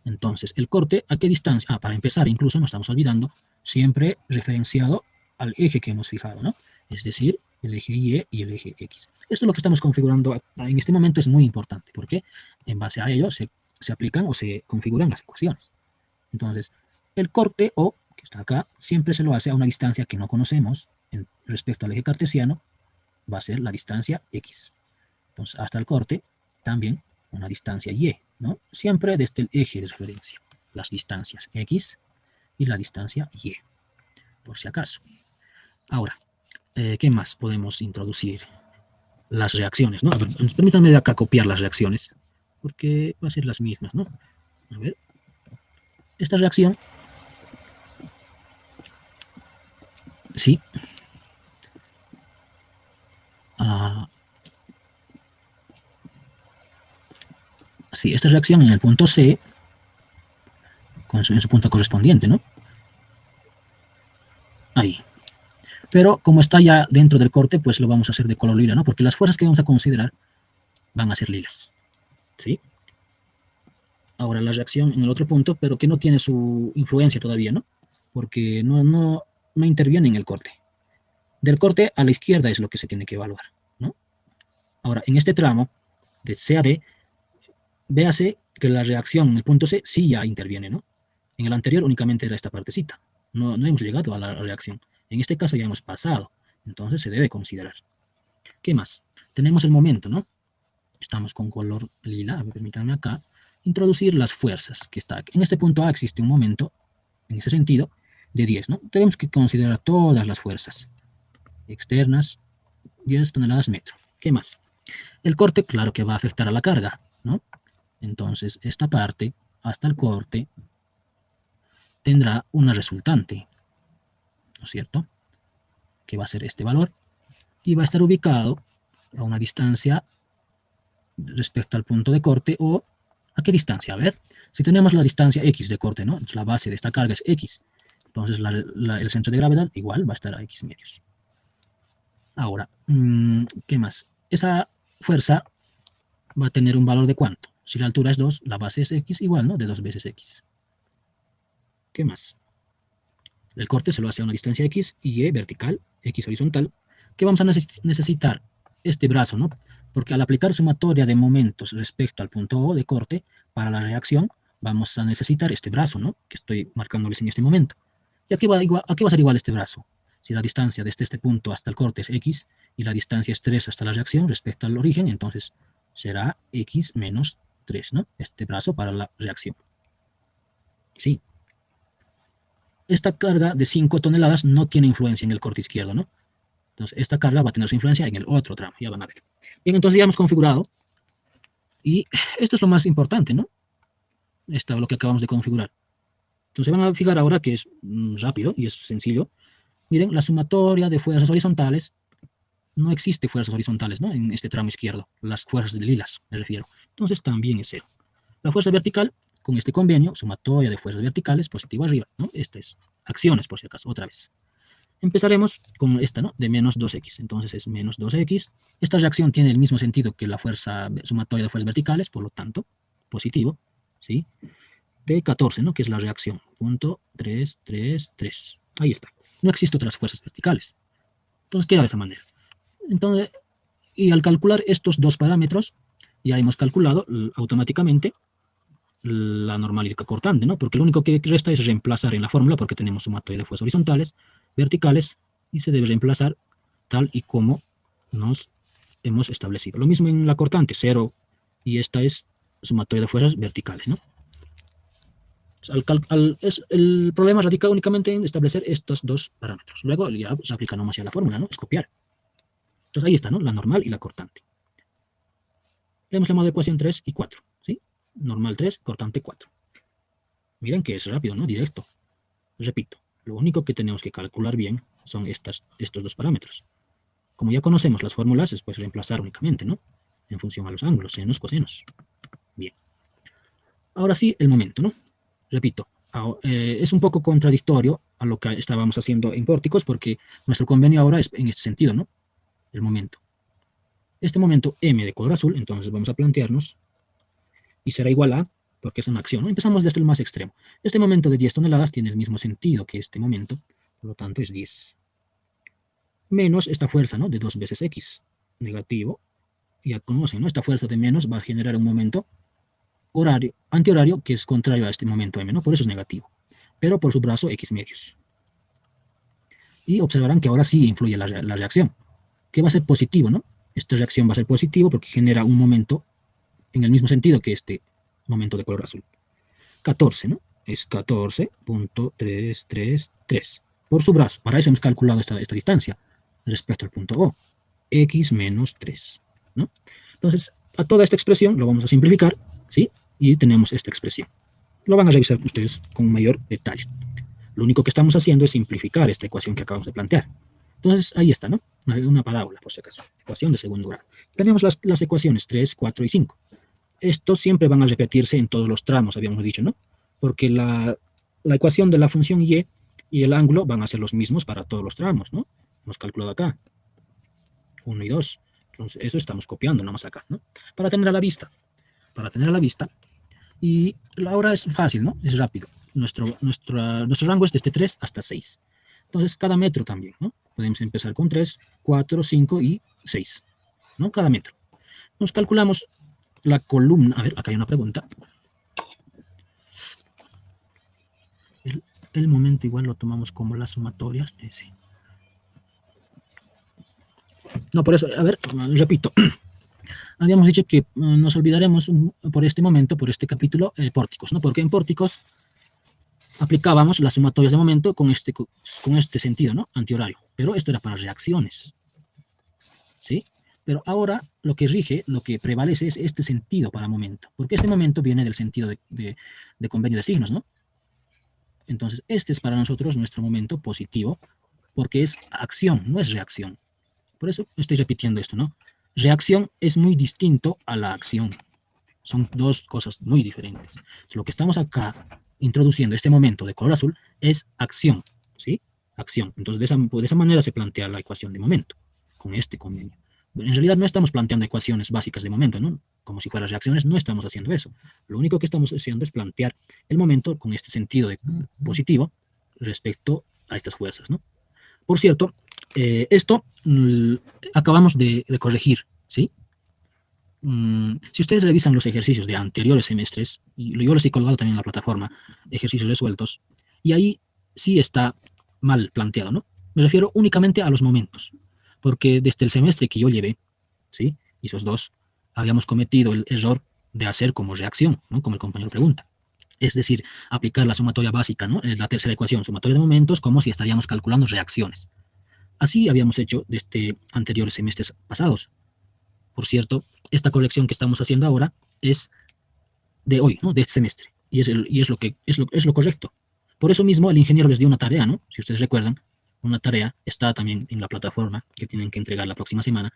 Entonces, el corte, ¿a qué distancia? Para empezar, incluso nos estamos olvidando, siempre referenciado al eje que hemos fijado, ¿no? Es decir, el eje Y y el eje X. Esto es lo que estamos configurando en este momento, es muy importante, porque en base a ello se aplican o se configuran las ecuaciones. Entonces, el corte O, que está acá, siempre se lo hace a una distancia que no conocemos respecto al eje cartesiano, va a ser la distancia X. Entonces, hasta el corte, también una distancia Y, ¿no? Siempre desde el eje de referencia, las distancias X y la distancia Y, por si acaso. Ahora, ¿qué más podemos introducir? Las reacciones, ¿no? A ver, permítanme de acá copiar las reacciones, porque va a ser las mismas, ¿no? A ver, esta reacción, sí, sí, esta reacción en el punto C, en su punto correspondiente, ¿no? Ahí. Pero como está ya dentro del corte, pues lo vamos a hacer de color lila, ¿no? Porque las fuerzas que vamos a considerar van a ser lilas, ¿sí? Ahora la reacción en el otro punto, pero que no tiene su influencia todavía, ¿no? Porque no interviene en el corte. Del corte a la izquierda es lo que se tiene que evaluar, ¿no? Ahora, en este tramo, de C a D, véase que la reacción en el punto C sí ya interviene, ¿no? En el anterior únicamente era esta partecita. No hemos llegado a la reacción. En este caso ya hemos pasado. Entonces se debe considerar. ¿Qué más? Tenemos el momento, ¿no? Estamos con color lila. Permítanme acá introducir las fuerzas que está aquí. En este punto A existe un momento, en ese sentido, de 10, ¿no? Tenemos que considerar todas las fuerzas externas, 10 toneladas metro. ¿Qué más? El corte, claro que va a afectar a la carga, ¿no? Entonces, esta parte, hasta el corte, tendrá una resultante, ¿no es cierto? Que va a ser este valor, y va a estar ubicado a una distancia respecto al punto de corte, o ¿a qué distancia? A ver, si tenemos la distancia X de corte, ¿no? Entonces, la base de esta carga es X, entonces el centro de gravedad igual va a estar a X medios. Ahora, ¿qué más? Esa fuerza va a tener un valor de ¿cuánto? Si la altura es 2, la base es X igual, ¿no? De 2 veces X. ¿Qué más? El corte se lo hace a una distancia X y Y vertical, X horizontal, que vamos a necesitar este brazo, ¿no? Porque al aplicar sumatoria de momentos respecto al punto O de corte, para la reacción vamos a necesitar este brazo, ¿no? Que estoy marcándoles en este momento. ¿Y a qué va a ser igual este brazo? Si la distancia desde este punto hasta el corte es X y la distancia es 3 hasta la reacción respecto al origen, entonces será X menos 3, ¿no? Este brazo para la reacción. Sí. Esta carga de 5 toneladas no tiene influencia en el corte izquierdo, ¿no? Entonces, esta carga va a tener su influencia en el otro tramo, ya van a ver. Bien, entonces ya hemos configurado, y esto es lo más importante, ¿no? Esto es lo que acabamos de configurar. Entonces van a fijar ahora que es rápido y es sencillo. Miren, la sumatoria de fuerzas horizontales, no existe fuerzas horizontales, ¿no? En este tramo izquierdo, las fuerzas de lilas, me refiero. Entonces también es 0. La fuerza vertical, con este convenio, sumatoria de fuerzas verticales, positivo arriba, ¿no? Esta es acciones, por si acaso, otra vez. Empezaremos con esta, ¿no? De menos 2x. Entonces es menos 2x. Esta reacción tiene el mismo sentido que la fuerza sumatoria de fuerzas verticales, por lo tanto, positivo, ¿sí? T14, ¿no? Que es la reacción. Punto 333. Ahí está. No existen otras fuerzas verticales. Entonces queda de esa manera. Entonces, y al calcular estos dos parámetros, ya hemos calculado automáticamente la normal y la cortante, ¿no? Porque lo único que resta es reemplazar en la fórmula, porque tenemos sumatoria de fuerzas horizontales, verticales, y se debe reemplazar tal y como nos hemos establecido. Lo mismo en la cortante, 0, y esta es sumatoria de fuerzas verticales, ¿no? El problema radica únicamente en establecer estos dos parámetros. Luego ya se aplica nomás ya la fórmula, ¿no? Es copiar. Entonces ahí está, ¿no? La normal y la cortante. Le hemos llamado ecuación 3 y 4, ¿sí? Normal 3, cortante 4. Miren que es rápido, ¿no? Directo. Repito, lo único que tenemos que calcular bien son estos dos parámetros. Como ya conocemos las fórmulas, después reemplazar únicamente, ¿no? En función a los ángulos, senos, cosenos. Bien. Ahora sí, el momento, ¿no? Repito, es un poco contradictorio a lo que estábamos haciendo en pórticos, porque nuestro convenio ahora es en este sentido, ¿no? El momento. Este momento M de color azul, entonces vamos a plantearnos, y será igual a, porque es una acción, ¿no? Empezamos desde el más extremo. Este momento de 10 toneladas tiene el mismo sentido que este momento, por lo tanto es 10. Menos esta fuerza, ¿no? De 2 veces X, negativo. Ya conocen, ¿no? Esta fuerza de menos va a generar un momento antihorario que es contrario a este momento M, ¿no? Por eso es negativo. Pero por su brazo X medios. Y observarán que ahora sí influye la reacción, que va a ser positivo, ¿no? Esta reacción va a ser positivo porque genera un momento en el mismo sentido que este momento de color azul. 14, ¿no? Es 14.333 por su brazo. Para eso hemos calculado esta distancia respecto al punto O. X menos 3, ¿no? Entonces, a toda esta expresión lo vamos a simplificar, ¿sí? Y tenemos esta expresión. Lo van a revisar ustedes con mayor detalle. Lo único que estamos haciendo es simplificar esta ecuación que acabamos de plantear. Entonces, ahí está, ¿no? Una parábola, por si acaso. Ecuación de segundo grado. Tenemos las ecuaciones 3, 4 y 5. Estos siempre van a repetirse en todos los tramos, habíamos dicho, ¿no? Porque la ecuación de la función y el ángulo van a ser los mismos para todos los tramos, ¿no? Hemos calculado acá. 1 y 2. Entonces, eso estamos copiando nomás acá, ¿no? Para tener a la vista. Para tener a la vista. Y ahora es fácil, ¿no? Es rápido. Nuestro rango es desde 3 hasta 6. Entonces, cada metro también, ¿no? Podemos empezar con 3, 4, 5 y 6, ¿no? Cada metro. Nos calculamos la columna. A ver, acá hay una pregunta. El momento igual lo tomamos como las sumatorias. Sí. No, por eso, a ver, repito. Habíamos dicho que nos olvidaremos por este momento, por este capítulo, pórticos, ¿no? Porque en pórticos aplicábamos las sumatorias de momento con este sentido, ¿no? Antihorario. Pero esto era para reacciones, ¿sí? Pero ahora lo que rige, lo que prevalece es este sentido para momento. Porque este momento viene del sentido de convenio de signos, ¿no? Entonces, este es para nosotros nuestro momento positivo, porque es acción, no es reacción. Por eso estoy repitiendo esto, ¿no? Reacción es muy distinto a la acción. Son dos cosas muy diferentes. Lo que estamos acá introduciendo este momento de color azul es acción, ¿sí? Acción. Entonces, de esa manera se plantea la ecuación de momento, con este convenio. En realidad no estamos planteando ecuaciones básicas de momento, ¿no? Como si fueran reacciones, no estamos haciendo eso. Lo único que estamos haciendo es plantear el momento con este sentido de positivo respecto a estas fuerzas, ¿no? Por cierto, esto acabamos de corregir, ¿sí? Si ustedes revisan los ejercicios de anteriores semestres, y yo los he colgado también en la plataforma, ejercicios resueltos, y ahí sí está mal planteado, ¿no? Me refiero únicamente a los momentos, porque desde el semestre que yo llevé, ¿sí? Y esos dos, habíamos cometido el error de hacer como reacción, ¿no? Como el compañero pregunta. Es decir, aplicar la sumatoria básica, ¿no? La tercera ecuación, sumatoria de momentos, como si estaríamos calculando reacciones. Así habíamos hecho desde anteriores semestres pasados. Por cierto, esta colección que estamos haciendo ahora es de hoy, ¿no? De este semestre. Y es lo correcto. Por eso mismo el ingeniero les dio una tarea, ¿no? Si ustedes recuerdan, una tarea está también en la plataforma que tienen que entregar la próxima semana,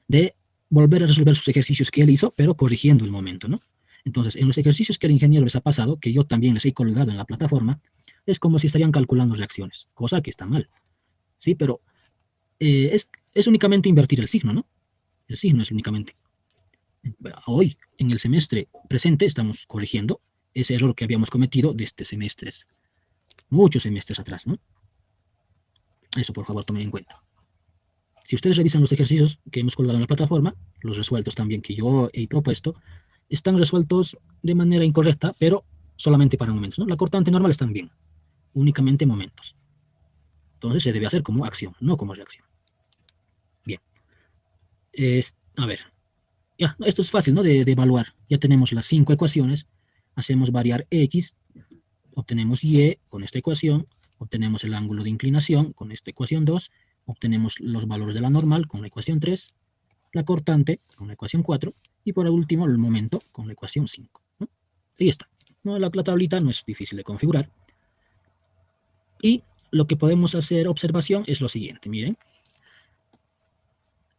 de volver a resolver sus ejercicios que él hizo, pero corrigiendo el momento, ¿no? Entonces, en los ejercicios que el ingeniero les ha pasado, que yo también les he colgado en la plataforma, es como si estarían calculando reacciones, cosa que está mal, ¿sí? Pero es únicamente invertir el signo, ¿no? El signo es únicamente. Hoy, en el semestre presente, estamos corrigiendo ese error que habíamos cometido desde semestres, muchos semestres atrás, ¿no? Eso, por favor, tomen en cuenta. Si ustedes revisan los ejercicios que hemos colgado en la plataforma, los resueltos también que yo he propuesto, están resueltos de manera incorrecta, pero solamente para momentos, ¿no? La cortante normal están bien, únicamente momentos. Entonces se debe hacer como acción, no como reacción. Bien. A ver, ya, esto es fácil, ¿no? De evaluar. Ya tenemos las 5 ecuaciones, hacemos variar x, obtenemos y con esta ecuación, obtenemos el ángulo de inclinación con esta ecuación 2, obtenemos los valores de la normal con la ecuación 3, la cortante con la ecuación 4, y por último el momento con la ecuación 5, ¿no? Ahí está. ¿No? La tablita no es difícil de configurar. Y lo que podemos hacer observación es lo siguiente, miren.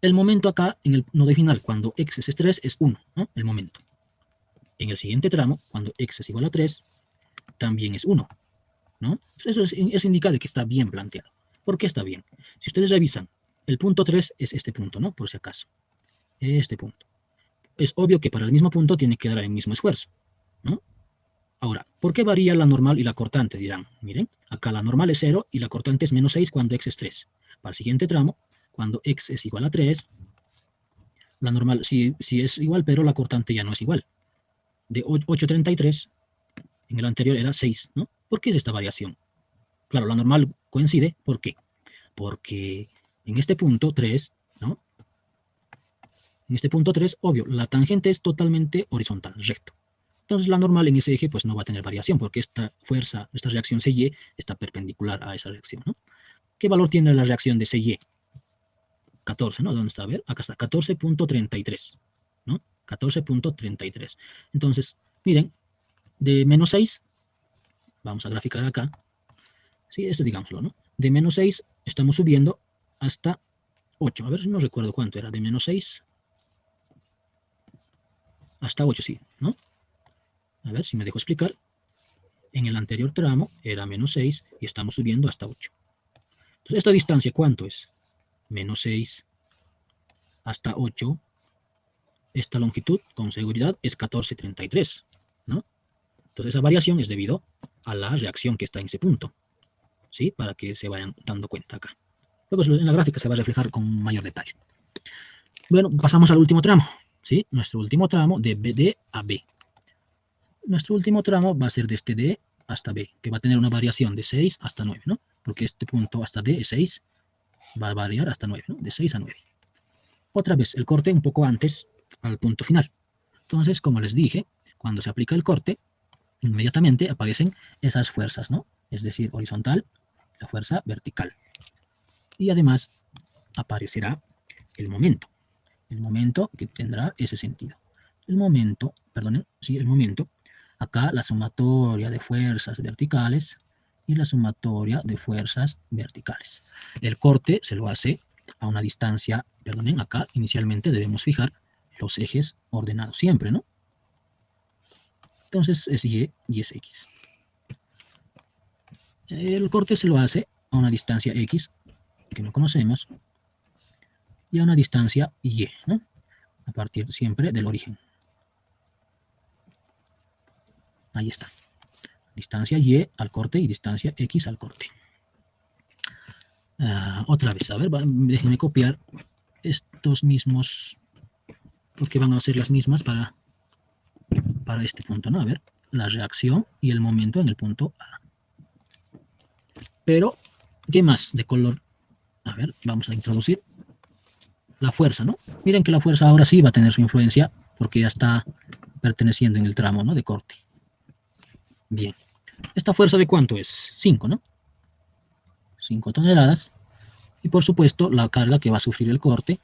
El momento acá, en el nodo final, cuando x es 3, es 1, ¿no? El momento. En el siguiente tramo, cuando x es igual a 3, también es 1, ¿no? Eso indica de que está bien planteado. ¿Por qué está bien? Si ustedes revisan, el punto 3 es este punto, ¿no? Por si acaso. Este punto. Es obvio que para el mismo punto tiene que dar el mismo esfuerzo, ¿no? Ahora, ¿por qué varía la normal y la cortante? Dirán, miren, acá la normal es 0 y la cortante es menos 6 cuando x es 3. Para el siguiente tramo, cuando x es igual a 3, la normal sí es igual, pero la cortante ya no es igual. De 8,33, en el anterior era 6, ¿no? ¿Por qué es esta variación? Claro, la normal coincide, ¿por qué? Porque en este punto 3, ¿no? En este punto 3, obvio, la tangente es totalmente horizontal, recto. Entonces la normal en ese eje pues no va a tener variación porque esta fuerza, esta reacción CY está perpendicular a esa reacción, ¿no? ¿Qué valor tiene la reacción de CY? 14, ¿no? ¿Dónde está? A ver, acá está, 14,33, ¿no? 14,33. Entonces, miren, de menos 6, vamos a graficar acá, sí, esto digámoslo, ¿no? De menos 6 estamos subiendo hasta 8, a ver, no recuerdo cuánto era, de menos 6 hasta 8, sí, ¿no? A ver si me dejo explicar. En el anterior tramo era menos 6 y estamos subiendo hasta 8. Entonces, esta distancia, ¿cuánto es? Menos 6 hasta 8. Esta longitud, con seguridad, es 14,33, ¿no? Entonces, esa variación es debido a la reacción que está en ese punto, ¿sí? Para que se vayan dando cuenta acá. Luego, en la gráfica se va a reflejar con mayor detalle. Bueno, pasamos al último tramo, ¿sí? Nuestro último tramo de D a B. Nuestro último tramo va a ser desde D hasta B, que va a tener una variación de 6 hasta 9, ¿no? Porque este punto hasta D es 6, va a variar hasta 9, ¿no? De 6 a 9. Otra vez, el corte un poco antes al punto final. Entonces, como les dije, cuando se aplica el corte, inmediatamente aparecen esas fuerzas, ¿no? Es decir, horizontal, la fuerza vertical. Y además aparecerá el momento que tendrá ese sentido. El momento, perdonen, sí, el momento. Acá la sumatoria de fuerzas verticales y la sumatoria de fuerzas verticales. El corte se lo hace a una distancia, perdonen, acá inicialmente debemos fijar los ejes ordenados siempre, ¿no? Entonces es Y y es X. El corte se lo hace a una distancia X, que no conocemos, y a una distancia Y, ¿no? A partir siempre del origen. Ahí está. Distancia Y al corte y distancia X al corte. Otra vez, a ver, déjenme copiar estos mismos, porque van a ser las mismas para este punto, ¿no? A ver, la reacción y el momento en el punto A. Pero, ¿qué más de color? A ver, vamos a introducir la fuerza, ¿no? Miren que la fuerza ahora sí va a tener su influencia porque ya está perteneciendo en el tramo, ¿no? De corte. Bien. ¿Esta fuerza de cuánto es? 5, ¿no? 5 toneladas. Y por supuesto, la carga que va a sufrir el corte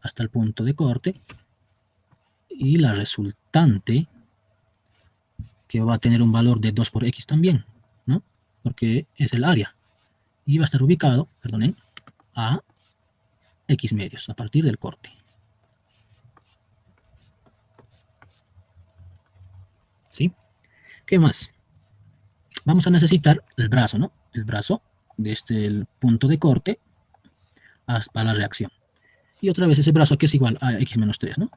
hasta el punto de corte. Y la resultante que va a tener un valor de 2 por X también, ¿no? Porque es el área. Y va a estar ubicado, perdonen, a X medios, a partir del corte. ¿Sí? ¿Qué más? Vamos a necesitar el brazo, ¿no? El brazo desde el punto de corte hasta la reacción. Y otra vez ese brazo aquí es igual a X menos 3, ¿no?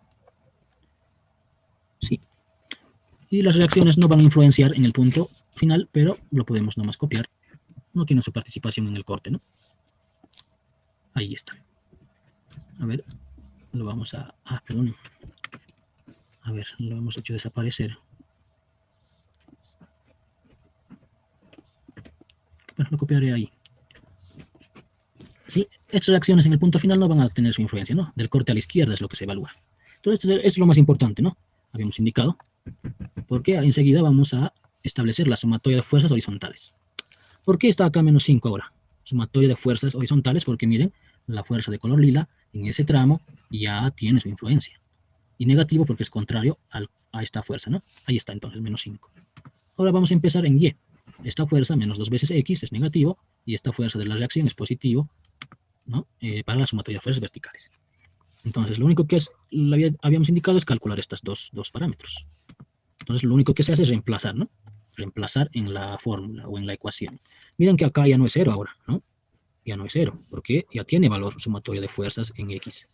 Sí. Y las reacciones no van a influenciar en el punto final, pero lo podemos nomás copiar. No tiene su participación en el corte, ¿no? Ahí está. A ver, lo vamos a... Ah, perdón. A ver, lo hemos hecho desaparecer. Bueno, lo copiaré ahí. Sí, estas reacciones en el punto final no van a tener su influencia, ¿no? Del corte a la izquierda es lo que se evalúa. Entonces, eso es lo más importante, ¿no? Habíamos indicado. Porque enseguida vamos a establecer la sumatoria de fuerzas horizontales. ¿Por qué está acá menos 5 ahora? Sumatoria de fuerzas horizontales, porque miren, la fuerza de color lila en ese tramo ya tiene su influencia. Y negativo porque es contrario a esta fuerza, ¿no? Ahí está entonces, menos 5. Ahora vamos a empezar en Y. Esta fuerza, menos 2 veces X, es negativo, y esta fuerza de la reacción es positivo, ¿no? Para la sumatoria de fuerzas verticales. Entonces, lo único que habíamos indicado es calcular estos dos parámetros. Entonces, lo único que se hace es reemplazar, ¿no? Reemplazar en la fórmula o en la ecuación. Miren que acá ya no es 0 ahora, ¿no? Ya no es 0, porque ya tiene valor sumatoria de fuerzas en X.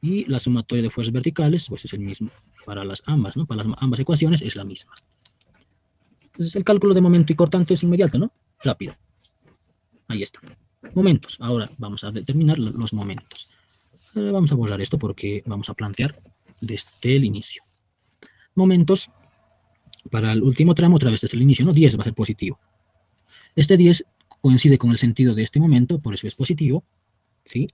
Y la sumatoria de fuerzas verticales, pues es el mismo para las ambas, ¿no? Para las ambas ecuaciones es la misma. Entonces, el cálculo de momento y cortante es inmediato, ¿no? Rápido. Ahí está. Momentos. Ahora vamos a determinar los momentos. Vamos a borrar esto porque vamos a plantear desde el inicio. Momentos. Para el último tramo, otra vez desde el inicio, ¿no? 10 va a ser positivo. Este 10 coincide con el sentido de este momento, por eso es positivo, ¿sí?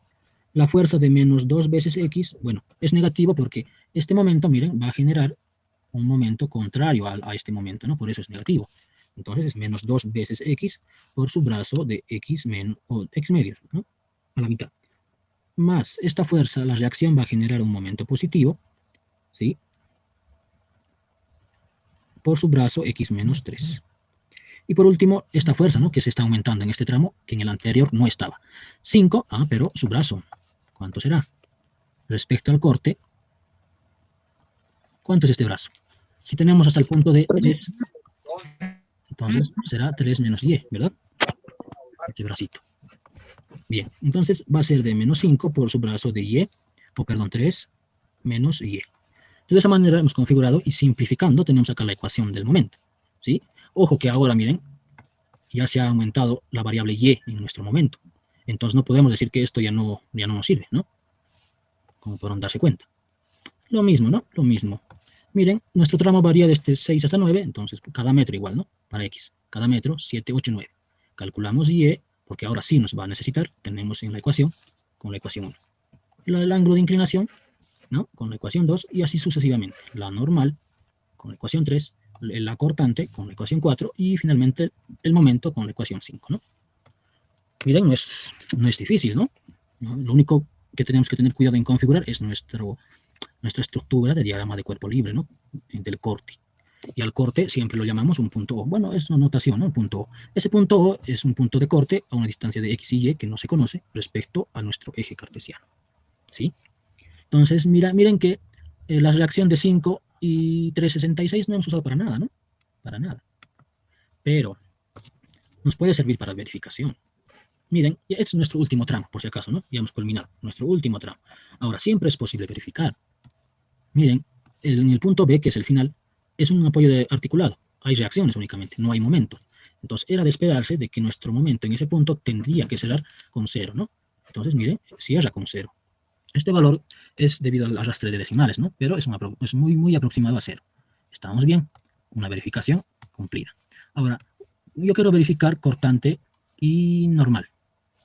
La fuerza de menos 2 veces X, bueno, es negativo porque este momento, miren, va a generar un momento contrario a este momento, ¿no? Por eso es negativo. Entonces es menos 2 veces X por su brazo de X menos, o X medio, ¿no? A la mitad. Más esta fuerza, la reacción va a generar un momento positivo, ¿sí? Por su brazo X menos 3. Y por último, esta fuerza, ¿no? Que se está aumentando en este tramo, que en el anterior no estaba. 5, pero su brazo, ¿cuánto será? Respecto al corte, ¿cuánto es este brazo? Si tenemos hasta el punto de 3, entonces será 3 menos Y, ¿verdad? Este bracito. Bien, entonces va a ser de menos 5 por su brazo de Y, 3 menos Y. De esa manera hemos configurado y simplificando tenemos acá la ecuación del momento, ¿sí? Ojo que ahora, miren, ya se ha aumentado la variable Y en nuestro momento. Entonces no podemos decir que esto ya no nos sirve, ¿no? Como podrán darse cuenta. Lo mismo, ¿no? Lo mismo. Miren, nuestro tramo varía desde 6 hasta 9, entonces cada metro igual, ¿no? Para X. Cada metro, 7, 8, 9. Calculamos Y, porque ahora sí nos va a necesitar, tenemos en la ecuación, con la ecuación 1. El ángulo de inclinación, ¿no? Con la ecuación 2, y así sucesivamente. La normal, con la ecuación 3, la cortante con la ecuación 4 y finalmente el momento con la ecuación 5, ¿no? Miren, no es difícil, ¿no? Lo único que tenemos que tener cuidado en configurar es nuestra estructura de diagrama de cuerpo libre, ¿no? Del corte. Y al corte siempre lo llamamos un punto O. Bueno, es una notación, ¿no? Un punto O. Ese punto O es un punto de corte a una distancia de X y Y que no se conoce respecto a nuestro eje cartesiano, ¿sí? Entonces, miren que la reacción de 5 y 3,66 no hemos usado para nada, ¿no? Para nada. Pero nos puede servir para verificación. Miren, este es nuestro último tramo, por si acaso, ¿no? Ya hemos culminado nuestro último tramo. Ahora, siempre es posible verificar. Miren, en el punto B, que es el final, es un apoyo articulado. Hay reacciones únicamente, no hay momentos. Entonces, era de esperarse de que nuestro momento en ese punto tendría que cerrar con 0, ¿no? Entonces, miren, cierra con 0. Este valor es debido al arrastre de decimales, ¿no? Pero es muy aproximado a 0. Estamos bien. Una verificación cumplida. Ahora, yo quiero verificar cortante y normal.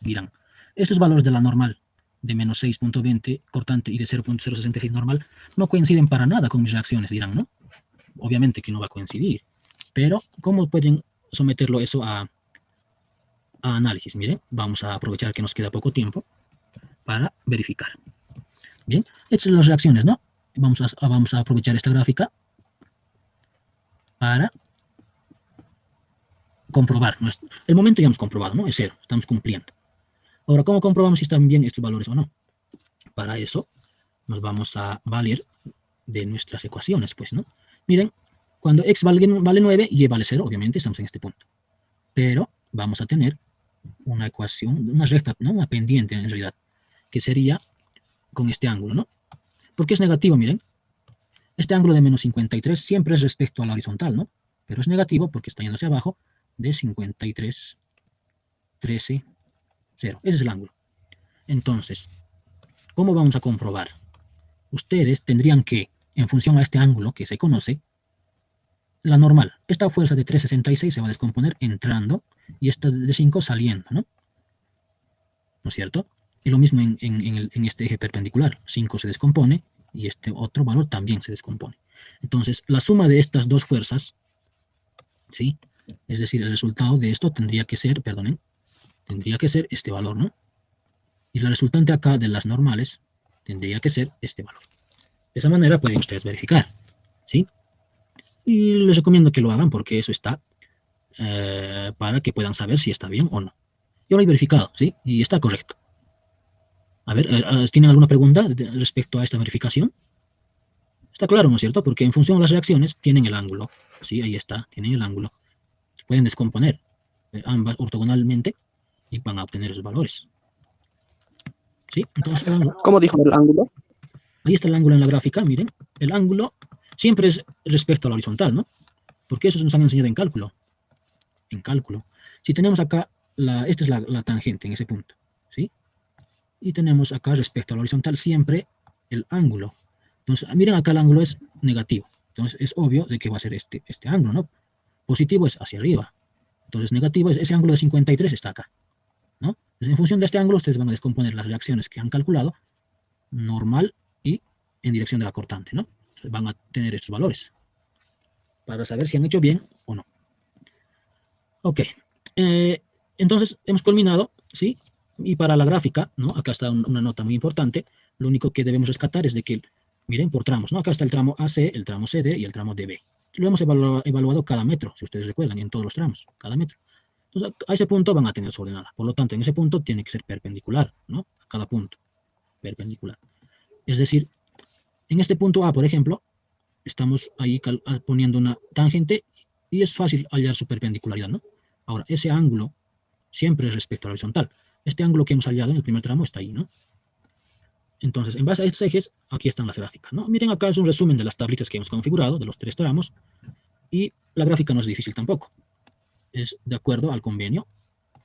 Dirán, estos valores de la normal, de menos 6.20 cortante y de 0.066 normal, no coinciden para nada con mis reacciones, dirán, ¿no? Obviamente que no va a coincidir. Pero, ¿cómo pueden someterlo eso a análisis? Miren, vamos a aprovechar que nos queda poco tiempo para verificar. Bien, estas son las reacciones, ¿no? Vamos a aprovechar esta gráfica para comprobar. El momento ya hemos comprobado, ¿no? Es 0, estamos cumpliendo. Ahora, ¿cómo comprobamos si están bien estos valores o no? Para eso nos vamos a valer de nuestras ecuaciones, pues, ¿no? Miren, cuando x vale 9, y vale 0, obviamente estamos en este punto. Pero vamos a tener una ecuación, una recta, ¿no? Una pendiente en realidad, que sería con este ángulo, ¿no? ¿Por qué es negativo? Miren, Este ángulo de menos 53 siempre es respecto a la horizontal, ¿no? Pero es negativo porque está yendo hacia abajo de 53, 13, 0. Ese es el ángulo. Entonces, ¿cómo vamos a comprobar? Ustedes tendrían que, en función a este ángulo que se conoce, la normal. Esta fuerza de 366 se va a descomponer entrando y esta de 5 saliendo, ¿no? ¿No es cierto? Y lo mismo en este eje perpendicular. 5 se descompone y este otro valor también se descompone. Entonces, la suma de estas dos fuerzas, ¿sí? Es decir, el resultado de esto tendría que ser, perdonen, tendría que ser este valor, ¿no? Y la resultante acá de las normales tendría que ser este valor. De esa manera pueden ustedes verificar, ¿sí? Y les recomiendo que lo hagan porque eso está para que puedan saber si está bien o no. Yo lo he verificado, ¿sí? Y está correcto. A ver, ¿tienen alguna pregunta respecto a esta verificación? Está claro, ¿no es cierto? Porque en función de las reacciones tienen el ángulo. Sí, ahí está, tienen el ángulo. Pueden descomponer ambas ortogonalmente y van a obtener esos valores. ¿Sí? Entonces,
¿Cómo dijo el ángulo?
ahí está el ángulo en la gráfica, miren. El ángulo siempre es respecto a la horizontal, ¿no? Porque eso nos han enseñado en cálculo. En cálculo. Si tenemos acá, esta es la tangente en ese punto, ¿sí? Y tenemos acá respecto a la horizontal siempre el ángulo. Entonces, miren acá el ángulo es negativo. Entonces, es obvio de que va a ser este ángulo, ¿no? Positivo es hacia arriba. Entonces, negativo es ese ángulo de 53 está acá, ¿no? Entonces, en función de este ángulo, ustedes van a descomponer las reacciones que han calculado, normal y en dirección de la cortante, ¿no? Entonces, van a tener estos valores para saber si han hecho bien o no. Ok. Entonces, hemos culminado, ¿sí? Y para la gráfica, ¿no? Acá está una nota muy importante. Lo único que debemos rescatar es de que, miren, por tramos, ¿no? Acá está el tramo AC, el tramo CD y el tramo DB. Lo hemos evaluado cada metro, si ustedes recuerdan, en todos los tramos, cada metro. Entonces, a ese punto van a tener desordenada. Por lo tanto, en ese punto tiene que ser perpendicular, ¿no? A cada punto, perpendicular. Es decir, en este punto A, por ejemplo, estamos ahí poniendo una tangente y es fácil hallar su perpendicularidad, ¿no? Ahora, ese ángulo siempre es respecto a la horizontal. Este ángulo que hemos hallado en el primer tramo está ahí, ¿no? Entonces, en base a estos ejes, aquí están las gráficas, ¿no? Miren, acá es un resumen de las tablitas que hemos configurado, de los 3 tramos, y la gráfica no es difícil tampoco. Es de acuerdo al convenio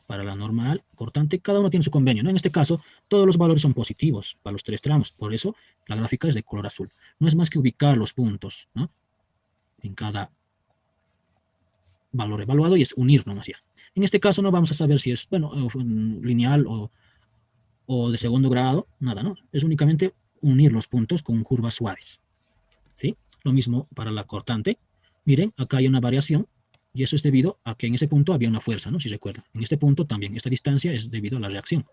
para la normal, cortante, cada uno tiene su convenio, ¿no? En este caso, todos los valores son positivos para los 3 tramos, por eso la gráfica es de color azul. No es más que ubicar los puntos, ¿no? En cada valor evaluado y es unir nomás ya. En este caso no vamos a saber si es, bueno, lineal o de segundo grado, nada, ¿no? Es únicamente unir los puntos con curvas suaves, ¿sí? Lo mismo para la cortante. Miren, acá hay una variación y eso es debido a que en ese punto había una fuerza, ¿no? Si recuerdan. En este punto también esta distancia es debido a la reacción.